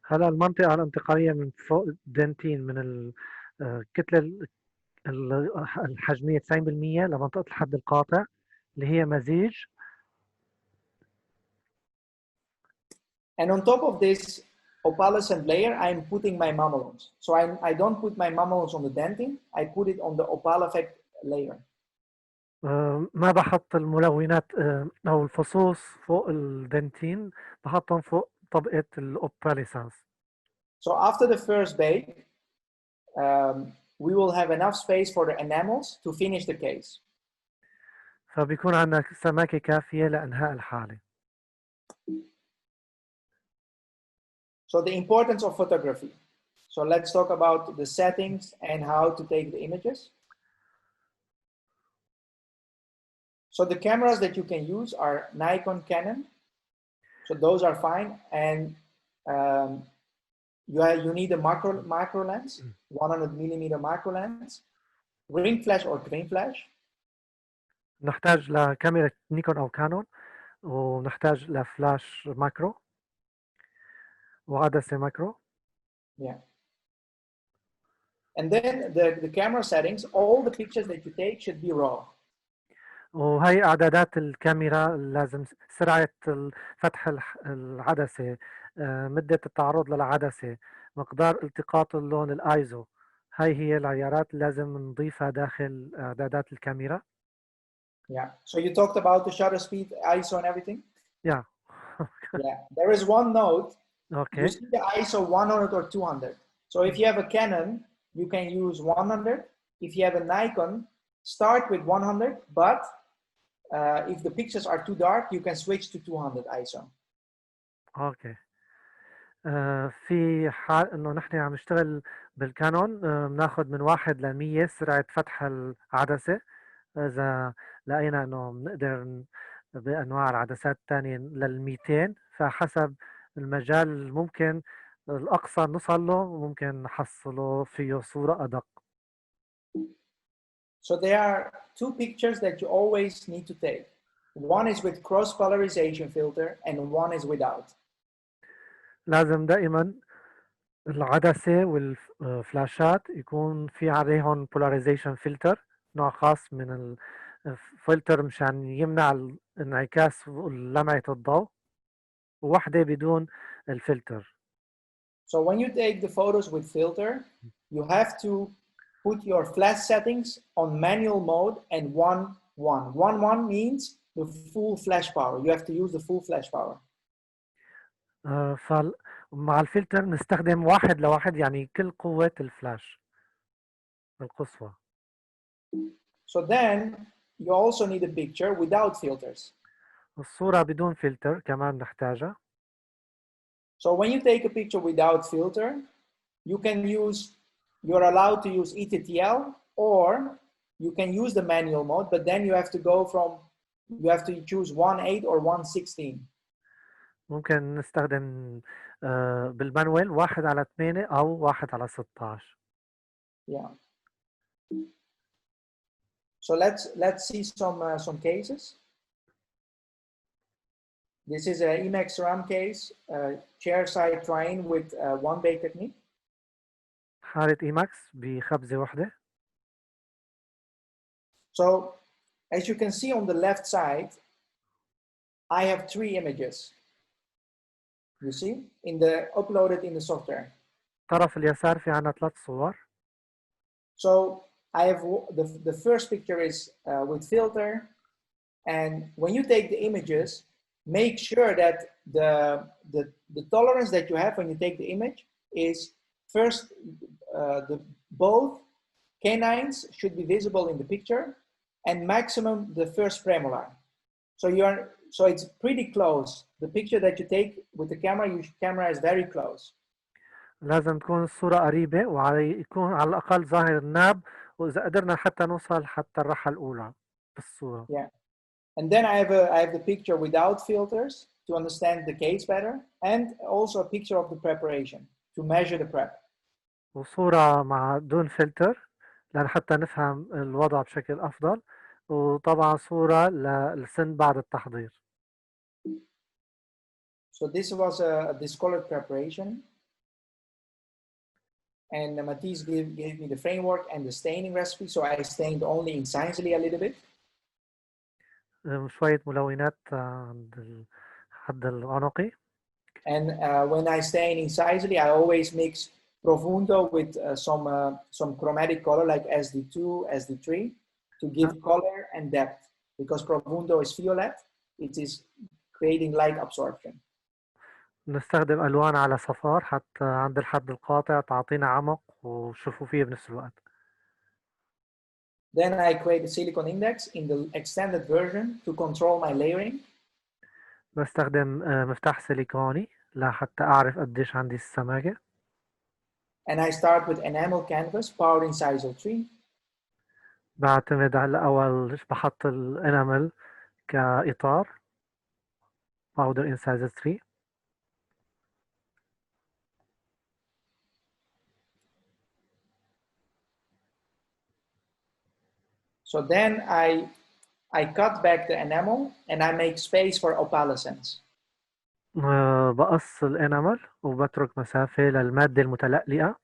هلا المنطقة الانتقالية من فوق الدنتين من الكتلة الحجمية 90% لمنطقة الحد القاطع اللي هي مزيج. And on top of this opalescent layer, I'm putting my mamelons. So I don't put my mamelons on the dentin, I put it on the opaleffect layer. ما بحط الملونات أو الفصوص فوق الدنتين، بحطهم فوق طبقة الأوباليسانس. So after the first bake, we will have enough space for the enamels to finish the case. فبيكون عندنا سماكة كافية لإنهاء الحالة. So the importance of photography. So let's talk about the settings and how to take the images. So the cameras that you can use are Nikon, Canon. So those are fine. And you need a macro lens, 100mm macro lens, ring flash or twin flash. نحتاج لكاميرا نيكون أو كانون، ونحتاج لفلاش ماكرو وعدسة ماكرو. Yeah. And then the camera settings, all the pictures that you take should be raw. وهي اعدادات الكاميرا، لازم سرعة فتح العدسة، مدة التعرض للعدسة، مقدار التقاط اللون الايزو. هي العيارات اللي لازم نضيفها داخل اعدادات الكاميرا. Yeah. So you talked about the shutter speed, ISO and everything? Yeah. Yeah. There is one note. Okay. You see the ISO 100 or 200. So if you have a Canon, you can use 100. If you have a Nikon, start with 100, but if the pictures are too dark, you can switch to 200 ISO. Okay. في حال انه نحن عم نشتغل بالكانون، بناخذ من 1 ل 100 سرعة فتح العدسة. اذا لقينا انه بنقدر بانواع العدسات الثانية لل 200، فحسب المجال ممكن الاقصى نوصل له، ممكن نحصله فيه صورة ادق. So there are two pictures that you always need to take. One is with cross polarization filter and one is without. لازم دائما العدسة والفلاشات يكون في عليهم polarization filter، نوع خاص من الفلتر مشان يمنع انعكاس لمعة الضوء، وواحدة بدون الفلتر. So when you take the photos with filter, you have to put your flash settings on manual mode and 1.1. 1.1 means the full flash power. You have to use the full flash power. فمع الفلتر نستخدم 1:1، يعني كل قوة الفلاش القصوى. So then you also need a picture without filters. الصورة بدون فلتر كمان نحتاجها. So when you take a picture without filter, you're allowed to use ETTL, or you can use the manual mode, but then you have to choose 1.8 or 1.16. ممكن نستخدم بالمانوال 1:8 أو 1:16. Yeah. So let's see some cases. This is an Emacs RAM case, chair side train with one bay technique. حالة إيماكس بخبزة واحدة. So as you can see on the left side, I have 3 images. You see, uploaded in the software. الطرف اليسار في عنا 3 صور. So I have the first picture is with filter, and when you take the images, make sure that the tolerance that you have when you take the image is first both canines should be visible in the picture, and maximum the first premolar. So it's pretty close. The picture that you take with the camera, your camera is very close. لازم تكون الصورة قريبة، ويكون على الأقل ظاهر الناب، وإذا قدرنا حتى نوصل حتى الراحة الأولى بالصورة. Yeah. And then I have the picture without filters to understand the case better, and also a picture of the preparation to measure the prep. وصورة مع دون فلتر لحتى نفهم الوضع بشكل أفضل، وطبعا صورة للسن بعد التحضير. So this was a discolored preparation. And Matisse gave me the framework and the staining recipe, so I stained only incisally a little bit. شوية ملونات عند الحد العنقي. And when I stain incisally, I always mix profundo with some chromatic color like SD2, SD3 to give color and depth, because profundo is violet, it is creating light absorption. نستخدم ألوان على صفار حتى عند الحد القاطع تعطينا عمق وشفوفية بنفس الوقت. Then I create a silicone index in the extended version to control my layering. بستخدم مفتاح سيليكوني لحتى أعرف قديش عندي السماكة. And I start with enamel canvas, powered incisal 3. بعتمد على أول بحط الانامل كإطار powder incisor 3. So then I cut back the enamel and I make space for opalescence. بقص الانامل وبترك مسافة للمادة المتلألئة.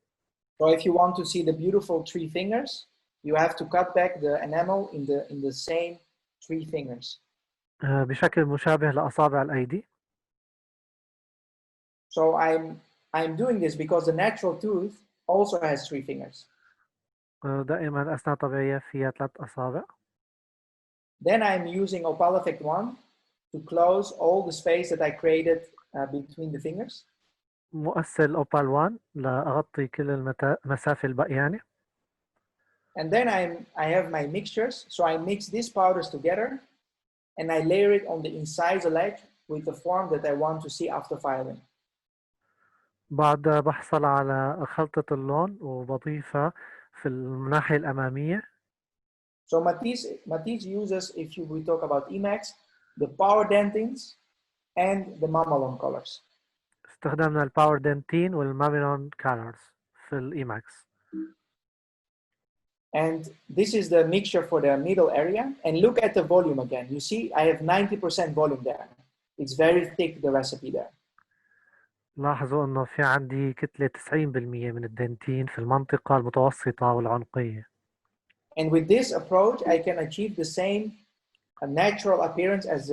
So if you want to see the beautiful 3 fingers, you have to cut back the enamel in the same 3 fingers. بشكل مشابه لأصابع الأيدي. So I'm doing this because the natural tooth also has 3 fingers. دائما الأسنان الطبيعية فيها 3 أصابع. Then I'm using Opal Effect 1 to close all the space that I created between the fingers. مؤثر أوبال 1 لأغطي كل المسافة البقيانة. And then I have my mixtures. So I mix these powders together and I layer it on the incisor ledge with the form that I want to see after filing. بعد بحصل على خلطة اللون وبضيفها في الناحية الأمامية. So Matisse uses, if we talk about Emax, the power dentines and the mamelon colors. استخدمنا الباور دنتين والماميلون colors في الإيماكس. And this is the mixture for the middle area. And look at the volume again. You see, I have 90% volume there. It's very thick, the recipe there. لاحظوا انه في عندي كتلة 90% من الدنتين في المنطقة المتوسطة والعنقية. And with this approach, I can achieve the same natural appearance as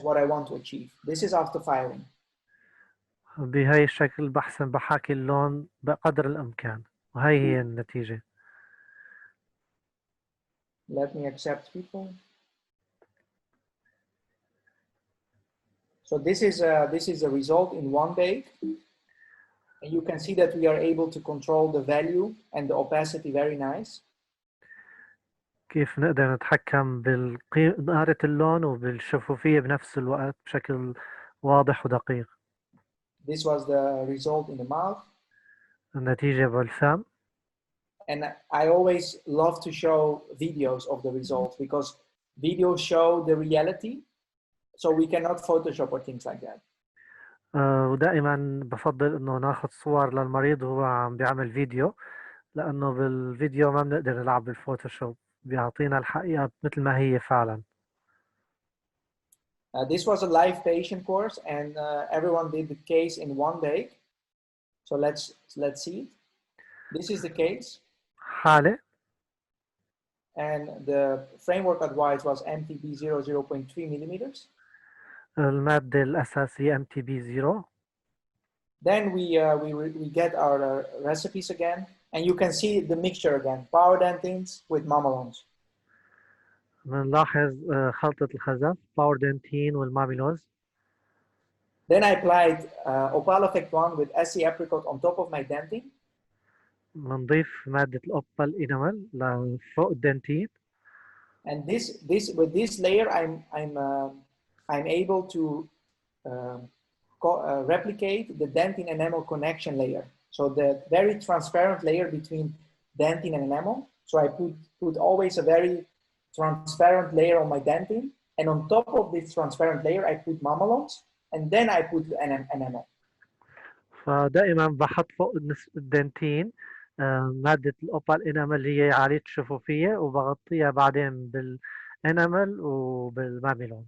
what I want to achieve. This is after filing. بهاي الشكل بحاكي اللون بقدر الإمكان وهي هي النتيجة. Let me accept people. So this is a result in 1 bake. And you can see that we are able to control the value and the opacity very nice. كيف نقدر نتحكم بنقارة اللون وبالشفوفية بنفس الوقت بشكل واضح ودقيق. This was the result in the mouth. النتيجة بالفم. And I always love to show videos of the results because videos show the reality. So we cannot Photoshop or things like that. ودائما بفضل انه ناخذ صور للمريض وهو عم بيعمل فيديو لانه بالفيديو ما بنقدر نلعب بالفوتوشوب بيعطينا الحقيقة مثل ما هي فعلا. This was a live patient course and everyone did the case in 1 day. So let's see it. This is the case. حالة. And the framework advice was MTB 0.3 millimeters. المادة الأساسية MTB 0. Then we get our recipes again, and you can see the mixture again, power dentines with mamelons. بنلاحظ خلطة الخزف باور دنتين والماميلوز. Then I applied Opal Effect 1 with SC apricot on top of my dentin. بنضيف مادة الأوبال إنامل لفوق الدنتين. And with this layer, I'm able to replicate the dentin enamel connection layer. So the very transparent layer between dentin and enamel. So I put always a very transparent layer on my dentin, and on top of this transparent layer, I put mamelons, and then I put the enamel. فدائما بحط فوق الدنتين مادة الأوبال إنامل اللي هي عالية الشفوفية وبغطيها بعدين بالإنامل وبالماميلون.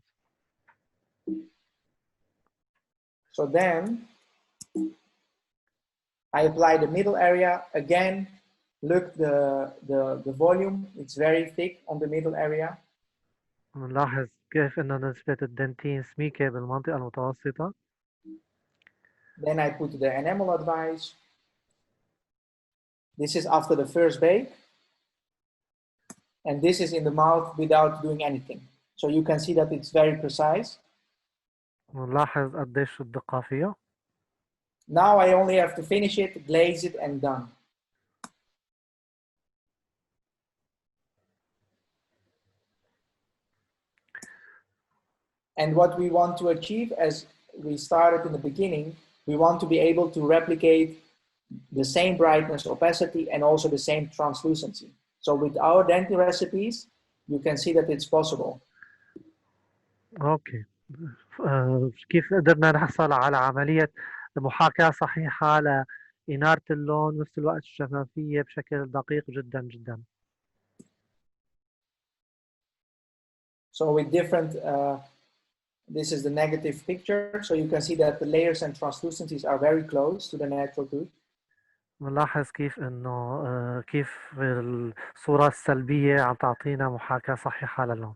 So then I apply the middle area again. Look, the volume, it's very thick on the middle area. نلاحظ كيف إنه نسبة الدنتين سميكة بالمنطقة المتوسطة. Then I put the enamel advice. This is after the first bake. And this is in the mouth without doing anything. So you can see that it's very precise. نلاحظ قديش الدقة فيه. Now I only have to finish it, glaze it, and done. And what we want to achieve, as we started in the beginning, we want to be able to replicate the same brightness, opacity, and also the same translucency. So with our dentin recipes, you can see that it's possible. Okay. كيف قدرنا نحصل على عملية محاكاة صحيحة لإنارة اللون ونفس الوقت الشفافية بشكل دقيق جدا جدا. So with different, this is the negative picture. So you can see that the layers and translucencies are very close to the natural tooth. بنلاحظ كيف إنه كيف الصورة السلبية عم تعطينا محاكاة صحيحة للون.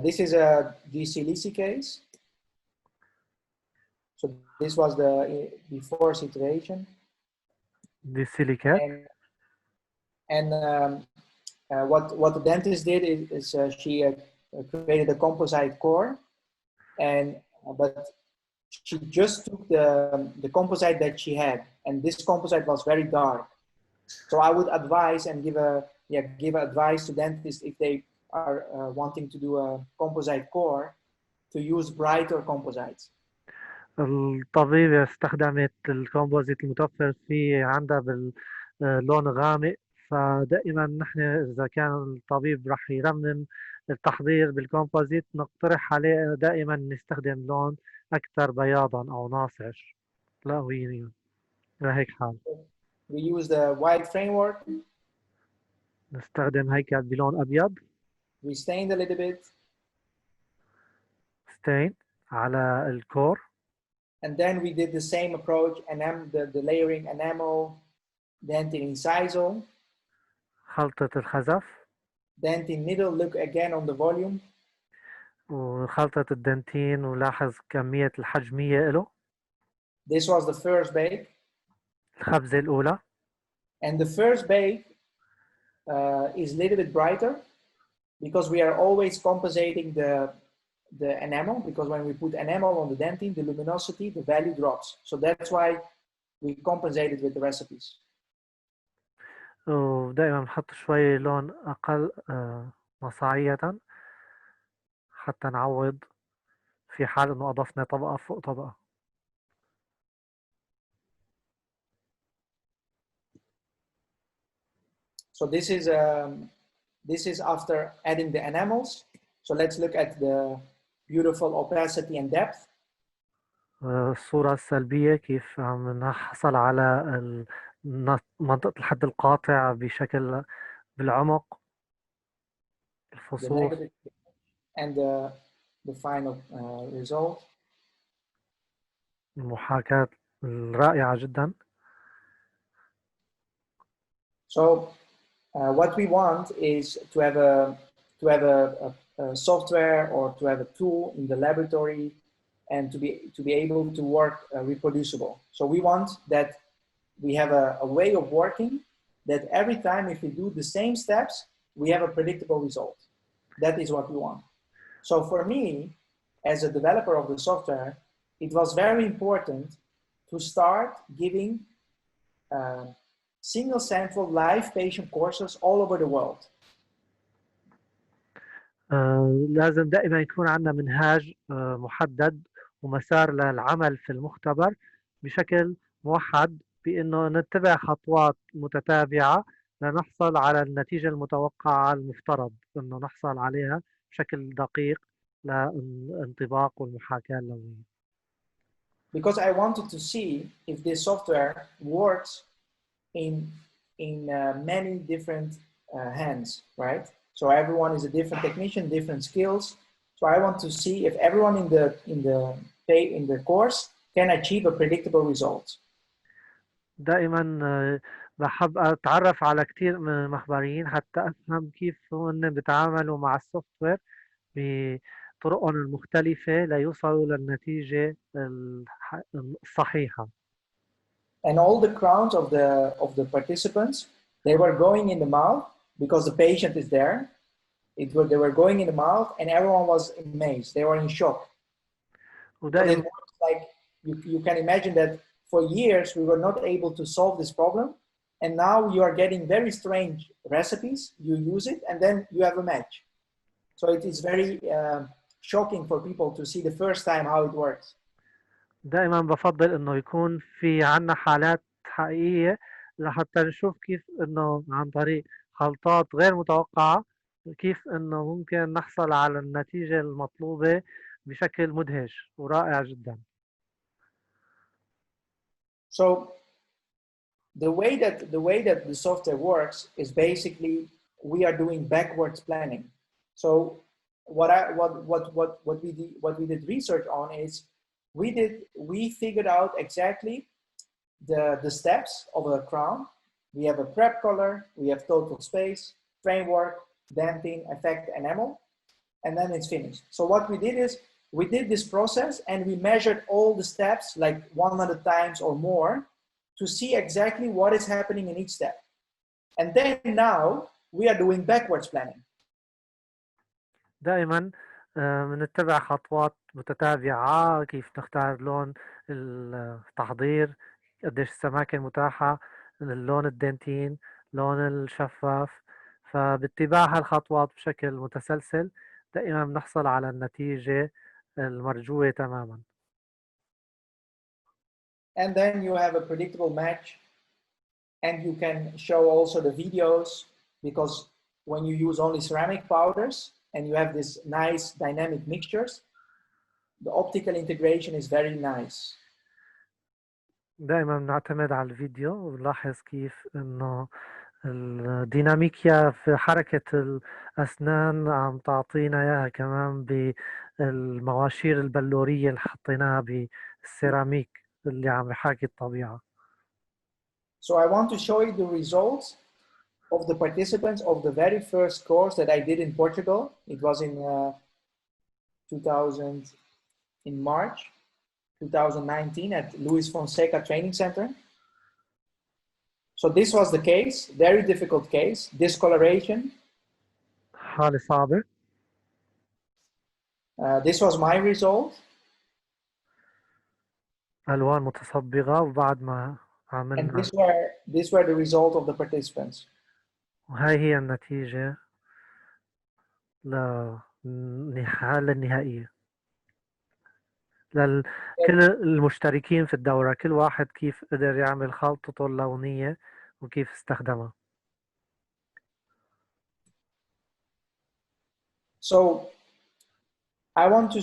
This is a DC case. So this was the before situation. دي سيليكات. And what the dentist did is she created a composite core, and but she just took the composite that she had, and this composite was very dark. So I would advise and give advice to dentists if they are wanting to do a composite core to use brighter composites. الطبيبة استخدمت الكومبوزيت المتوفر فيه عندها باللون غامق، فدائما نحن إذا كان الطبيب رح يرمم التحضير بالكومبوزيت نقترح عليه دائما نستخدم لون أكثر بياضا أو ناصع لهويا لهيك حال. We use the white framework. نستخدم هيكل بلون أبيض. We stained a little bit. Stain على الكور. And then we did the same approach, the layering enamel, dentin incisal. خلطة الخزف. Dentin needle, look again on the volume. وخلطة الدنتين ولاحظ كمية الحجمية له. This was the first bake. الخبزة الأولى. And the first bake is a little bit brighter because we are always compensating the enamel, because when we put enamel on the dentine, the luminosity, the value drops. So that's why we compensate it with the recipes. ودائما بنحط شوي لون أقل مصاعية حتى نعوض في حال إنه أضفنا طبقة فوق طبقة. So this is after adding the enamels. So let's look at the beautiful opacity and depth. الصورة السلبية كيف عم نحصل على منطقة الحد القاطع بشكل بالعمق الفصوص. And the final result. المحاكاة الرائعة جدا. So what we want is to have a software or to have a tool in the laboratory and to be able to work reproducible. So we want that we have a way of working that every time if we do the same steps, we have a predictable result. That is what we want. So for me, as a developer of the software, it was very important to start giving single central live patient courses all over the world. لازم دائما يكون عندنا منهاج محدد ومسار للعمل في المختبر بشكل موحد، بأنه نتبع خطوات متتابعة لنحصل على النتيجة المتوقعة المفترض أنه نحصل عليها بشكل دقيق للانطباق والمحاكاة اللونية. Because I wanted to see if this software works in many different hands, right? So everyone is a different technician, different skills. So I want to see if everyone in the course can achieve a predictable result. دائما بحب اتعرف على كثير من المخبرين حتى افهم كيف هم بيتعاملوا مع السوفت وير بطرقهم المختلفة ليوصلوا للنتيجة الصحيحة. And all the crowns of the participants, they were going in the mouth because the patient is there. They were going in the mouth and everyone was amazed. They were in shock. It works like you can imagine that for years we were not able to solve this problem, and now you are getting very strange recipes. You use it and then you have a match. So it is very shocking for people to see the first time how it works. دائما بفضل انه يكون في عنا حالات حقيقية لحتى نشوف كيف انه عن طريق خلطات غير متوقعة كيف انه ممكن نحصل على النتيجة المطلوبة بشكل مدهش ورائع جدا. So the way that the software works is basically we are doing backwards planning. So what we did research on is we figured out exactly the steps of a crown. We have a prep color, we have total space, framework, damping, effect, enamel, and then it's finished. So what we did is we did this process and we measured all the steps like 100 times or more to see exactly what is happening in each step. And then now we are doing backwards planning. دائما بنتبع خطوات متتابعة، كيف نختار لون التحضير، قديش السماكة المتاحة، اللون الدنتين، لون الشفاف. فباتباع هالخطوات بشكل متسلسل دائما بنحصل على النتيجة المرجوة تماما. And then you have a predictable match, and you can show also the videos, because when you use only ceramic powders and you have this nice dynamic mixtures, the optical integration is very nice. دائما بنعتمد على الفيديو وبنلاحظ كيف انه الديناميكيا في حركة الأسنان عم تعطينا إياها كمان بالمواشير البلورية اللي حطيناها بالسيراميك اللي عم يحاكي الطبيعة. So I want to show you the results of the participants of the very first course that I did in Portugal. It was in March 2019 at Luis Fonseca Training Center. So this was the case, very difficult case, discoloration. حالة صعبة. This was my result. ألوان متصبغة وبعد ما عملنا. And these were the result of the participants. وهي هي النتيجة للحالة النهائية لكل المشتركين في الدورة، كل واحد كيف قدر يعمل خلطته اللونية وكيف استخدمها. So I want to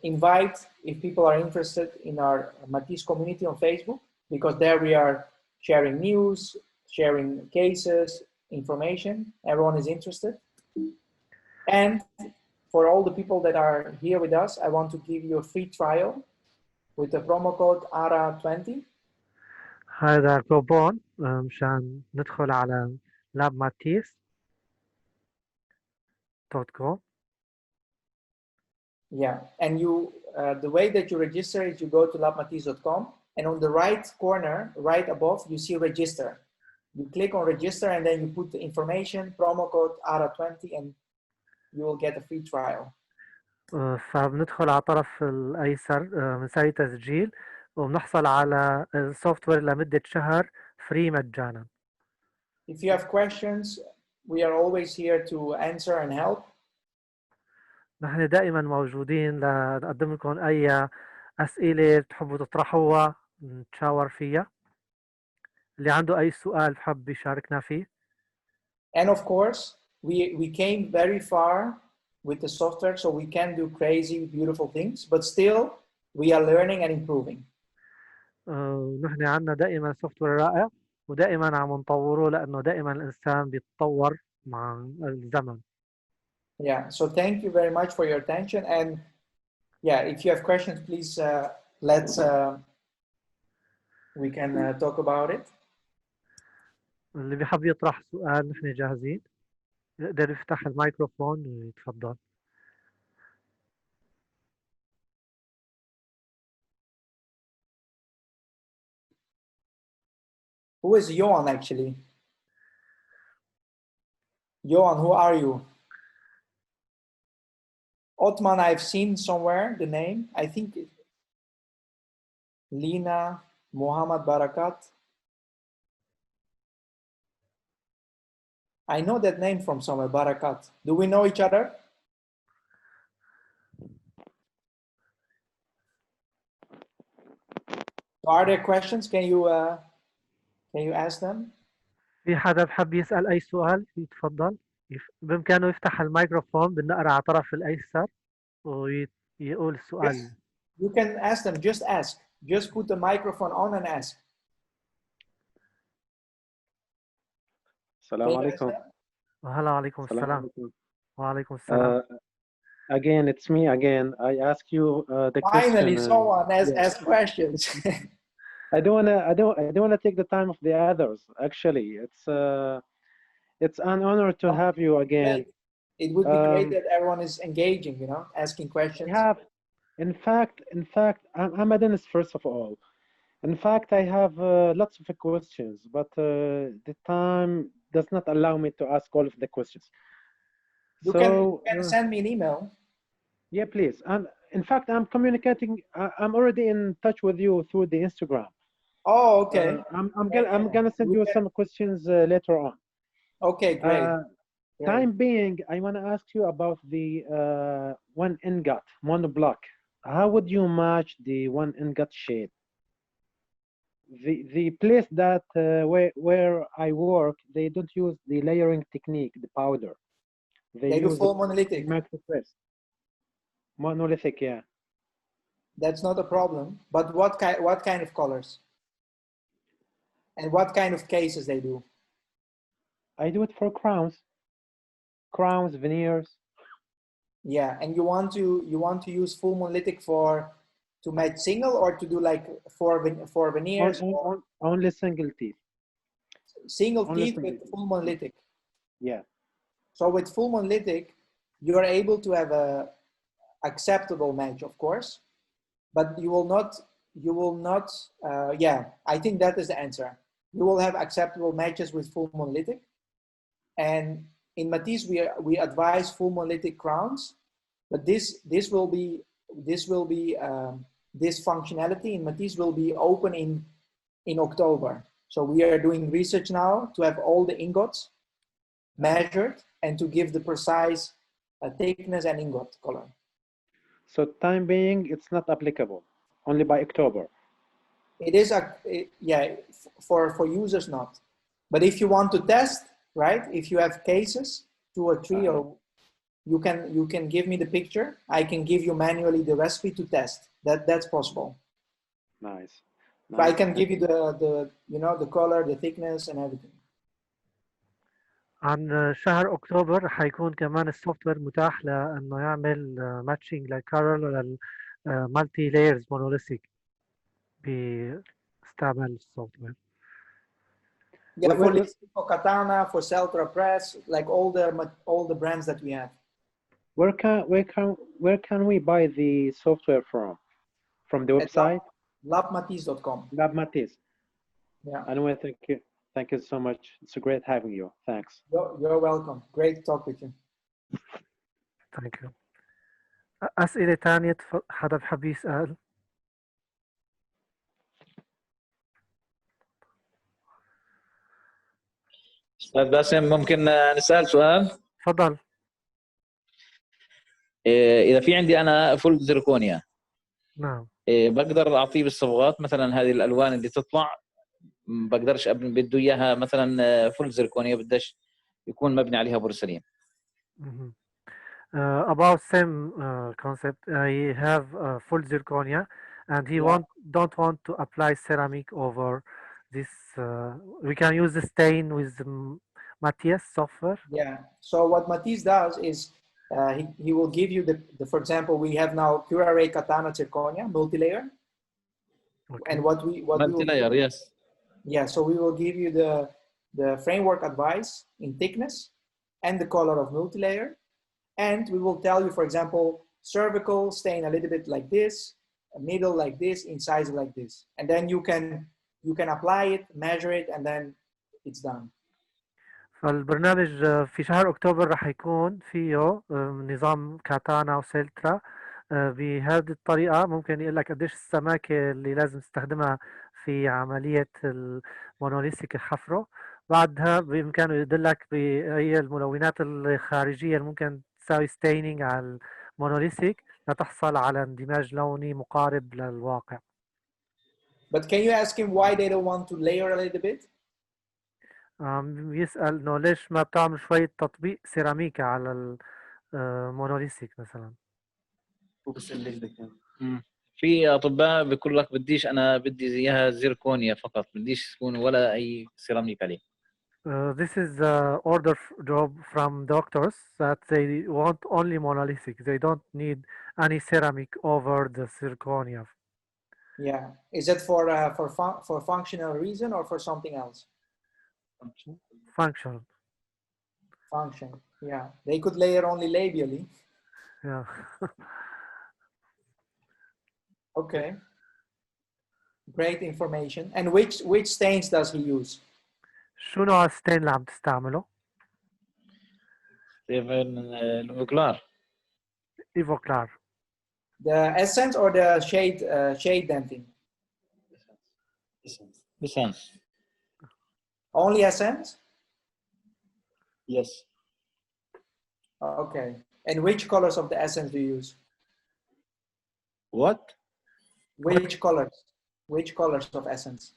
invite, if people are interested, in our Matisse community on Facebook, because there we are sharing news, sharing cases, information. Everyone is interested. And for all the people that are here with us, I want to give you a free trial with the promo code ARA20. هذا كوبون مشان ندخل على labmatisse.com. Yeah, and you the way that you register is you go to labmatisse.com, and on the right corner, right above, you see register. You click on register and then you put the information, promo code ARA20, and you will get a free trial. فبندخل على الطرف الأيسر بنسوي تسجيل وبنحصل على السوفت وير لمدة شهر فري مجانا. If you have questions, we are always here to answer and help. نحن دائما موجودين لنقدم لكم أي أسئلة بتحبوا تطرحوها نتشاور فيها. اللي عنده أي سؤال بحب يشاركنا فيه. And of course, we came very far with the software, so we can do crazy, beautiful things, but still we are learning and improving. نحن عندنا دائما سوفت وير رائع ودائما عم نطوره لأنه دائما الإنسان بيتطور مع الزمن. Yeah, so thank you very much for your attention, and yeah, if you have questions, please we can talk about it. اللي بيحب يطرح سؤال نحن جاهزين، يقدر يفتح الميكروفون ويتفضل. Who is Johan actually? Johan, who are you? Otman, I've seen somewhere the name. I think Lina, Muhammad Barakat. I know that name from somewhere, Barakat. Do we know each other? Are there questions? Can you ask them? في حدا بحب يسأل أي سؤال يتفضل. بإمكانه يفتح الميكروفون بالنقرة على الطرف الأيسر ويقول السؤال. Yes. You can ask them. Just ask. Just put the microphone on and ask. السلام عليكم. وهلا عليكم السلام. وعليكم السلام. Again, it's me again. I ask you the Finally, question. someone has asked questions. I don't wanna take the time of the others. Actually, it's an honor to have you again. It would be great that everyone is engaging, you know, asking questions. In fact, I'm a dentist first of all. In fact, I have lots of questions, but the time does not allow me to ask all of the questions. You can send me an email. Yeah, please. In fact, I'm communicating. I'm already in touch with you through the Instagram. Oh, okay. I'm gonna send you some questions later on. Okay, great. Time being, I want to ask you about the one ingot monoblock. How would you match the one ingot shade? The place that where I work, they don't use the layering technique, the powder. They do full monolithic. Monolithic, yeah. That's not a problem. But what kind of colors? And what kind of cases they do? I do it for crowns, veneers. Yeah, and you want to use full monolithic to match single, or to do like for veneers? Only single teeth. Single teeth with full monolithic. Yeah. So with full monolithic, you are able to have a acceptable match, of course, but you will not. Yeah, I think that is the answer. You will have acceptable matches with full monolithic, and in Matisse we advise full monolithic crowns, but this functionality in Matisse will be open in October. So we are doing research now to have all the ingots measured and to give the precise thickness and ingot color. So time being, it's not applicable, only by October. It is, yeah, for users not. But if you want to test, right, if you have cases, 2 or 3, or you can give me the picture. I can give you manually the recipe to test. That's possible. Nice. So I can give you the color, the thickness and everything. عن شهر أكتوبر حيكون كمان السوفت وير متاح لأنه يعمل ماتشنج للكارل للمالتي لايرز مونوليثيك باستعمال السوفت وير. Yeah, for Katana, for Celtra Press, like all the brands that we have. Where can we buy the software from? From the website? labmatisse.com. Labmatisse. Yeah. Anyway, thank you so much. It's great having you. Thanks. You're welcome. Great to talk with you. Thank you. أسئلة تانية حدا بحب يسأل؟ أستاذ باسم ممكن نسأل سؤال؟ تفضل. إذا في عندي أنا فول زركونيا، نعم، بقدر أعطيه بالصبغات مثلا هذه الألوان اللي تطلع، بقدرش بده إياها مثلا فول زركونيا، بدش يكون مبني عليها بورسلين. About same concept, I have full zirconia, and he don't want to apply ceramic over this. We can use the stain with Matisse software. Yeah. So what Matisse does is he will give you the for example, we have now Curare Katana Zirconia multi-layer. Okay. And what multi-layer, yes. Yeah. So we will give you the framework advice in thickness and the color of multi-layer. And we will tell you, for example, cervical stain a little bit like this, middle like this, incisor like this. And then you can apply it, measure it, and then it's done. فالبرنامج في شهر أكتوبر راح يكون فيه نظام كاتانا وسيلترا بهذه الطريقة. ممكن يقول لك قديش السماكة اللي لازم تستخدمها في عملية المونوليثيك حفره. بعدها بإمكانه يدلك بأي الملونات الخارجية اللي ممكن تساوي ستينينج على المونوليثيك لتحصل على اندماج لوني مقارب للواقع. But can you ask him why they don't want to layer a little bit? يسأل إنه ليش ما بتعمل شوية تطبيق سيراميكا على المونوليثيك مثلا. في أطباء بيقول لك بدي اياها زيركونيا فقط، بديش تكون ولا أي سيراميك عليه. This is the order job from doctors that they want only monolithic. They don't need any ceramic over the zirconia. Yeah. Is it for functional reason or for something else? Function. Function. Yeah. They could layer only labially. Yeah. Okay. Great information. And which stains does he use? شو نوع الستين اللي عم تستعمله؟ ستيفن المقلار. Evoclar. The essence or the shade denting? Essence. Only essence? Yes. Okay. And which colors of the essence do you use? What? Which colors? Which colors of essence?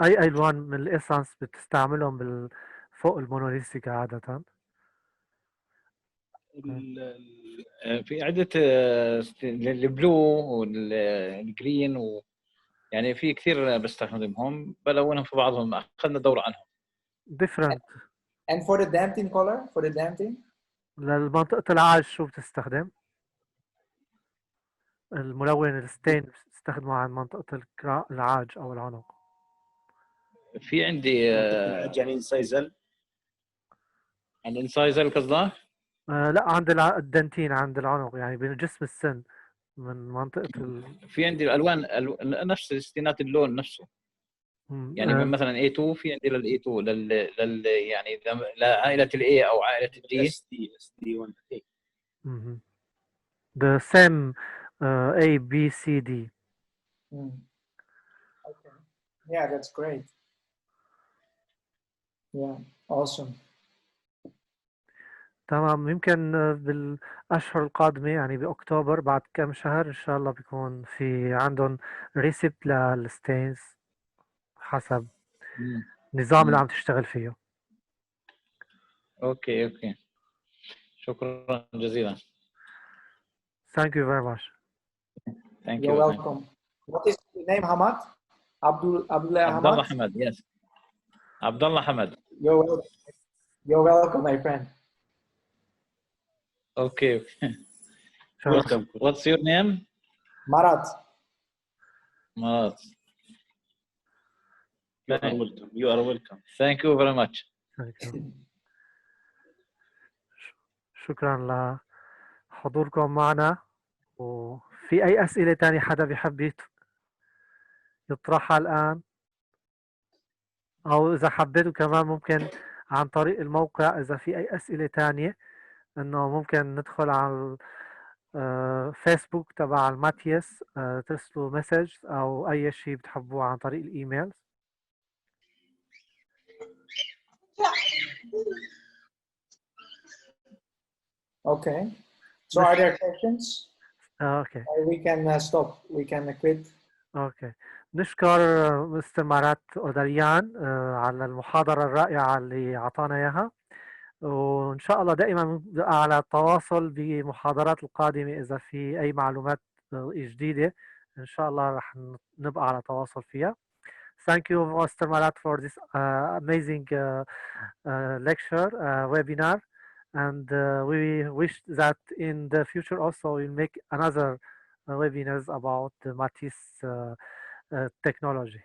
أي ألوان من الإسانس بتستعملهم فوق المونوليثيك عادة؟ في عدة البلو والجرين يعني في كثير بستخدمهم بلونهم في بعضهم أخذنا دورة عنهم. Different. And for the dentin color? For the dentin? للمنطقة العاج شو بتستخدم؟ الملون الستين بتستخدمه عن منطقة العاج أو العنق. في عندي يعني انسايزل. عند انسايزل قصدك؟ لا عند الدنتين عند العنق يعني بجسم السن من منطقة في عندي الألوان نفس استينات اللون نفسه. يعني مثلا A2 في عندي لل A2 يعني لعائلة ال A أو عائلة ال D. SD1A. The same A, B, C, D. Okay. Yeah, that's great. Yeah, awesome. تمام. يمكن بالأشهر القادمة يعني بأكتوبر بعد كم شهر إن شاء الله بيكون في عندهم ريسبت للستينز حسب النظام اللي عم تشتغل فيه. اوكي شكرا جزيلا. Thank you very much. Thank You're you. welcome. What is your name, Hamad? Abdullah Hamad? Abdullah Hamad, yes. Abdullah Hamad. You're welcome, my friend. Okay. Welcome. What's your name? Marat. Marat. You are welcome. You are welcome. Thank you very much. Thank you. شكرا لحضوركم معنا. وفي أي أسئلة تانية حدا بيحب يطرحها الآن؟ أو إذا حبيتوا كمان ممكن عن طريق الموقع إذا في أي أسئلة تانية إنه ممكن ندخل على فيسبوك تبع الماتياس ترسلوا مسج أو أي شيء بتحبوه عن طريق الإيميل. Okay. So are there questions? Okay. We can stop. We can quit. Okay. نشكر مستر مارات أودريان على المحاضرة الرائعة اللي أعطانا إياها، وإن شاء الله دائما على تواصل بمحاضرات القادمة. إذا في أي معلومات جديدة إن شاء الله رح نبقى على تواصل فيها. Thank you, Mr. Marat, for this amazing lecture, webinar. And we wish that in the future also we'll make another webinars about the Matisse technology.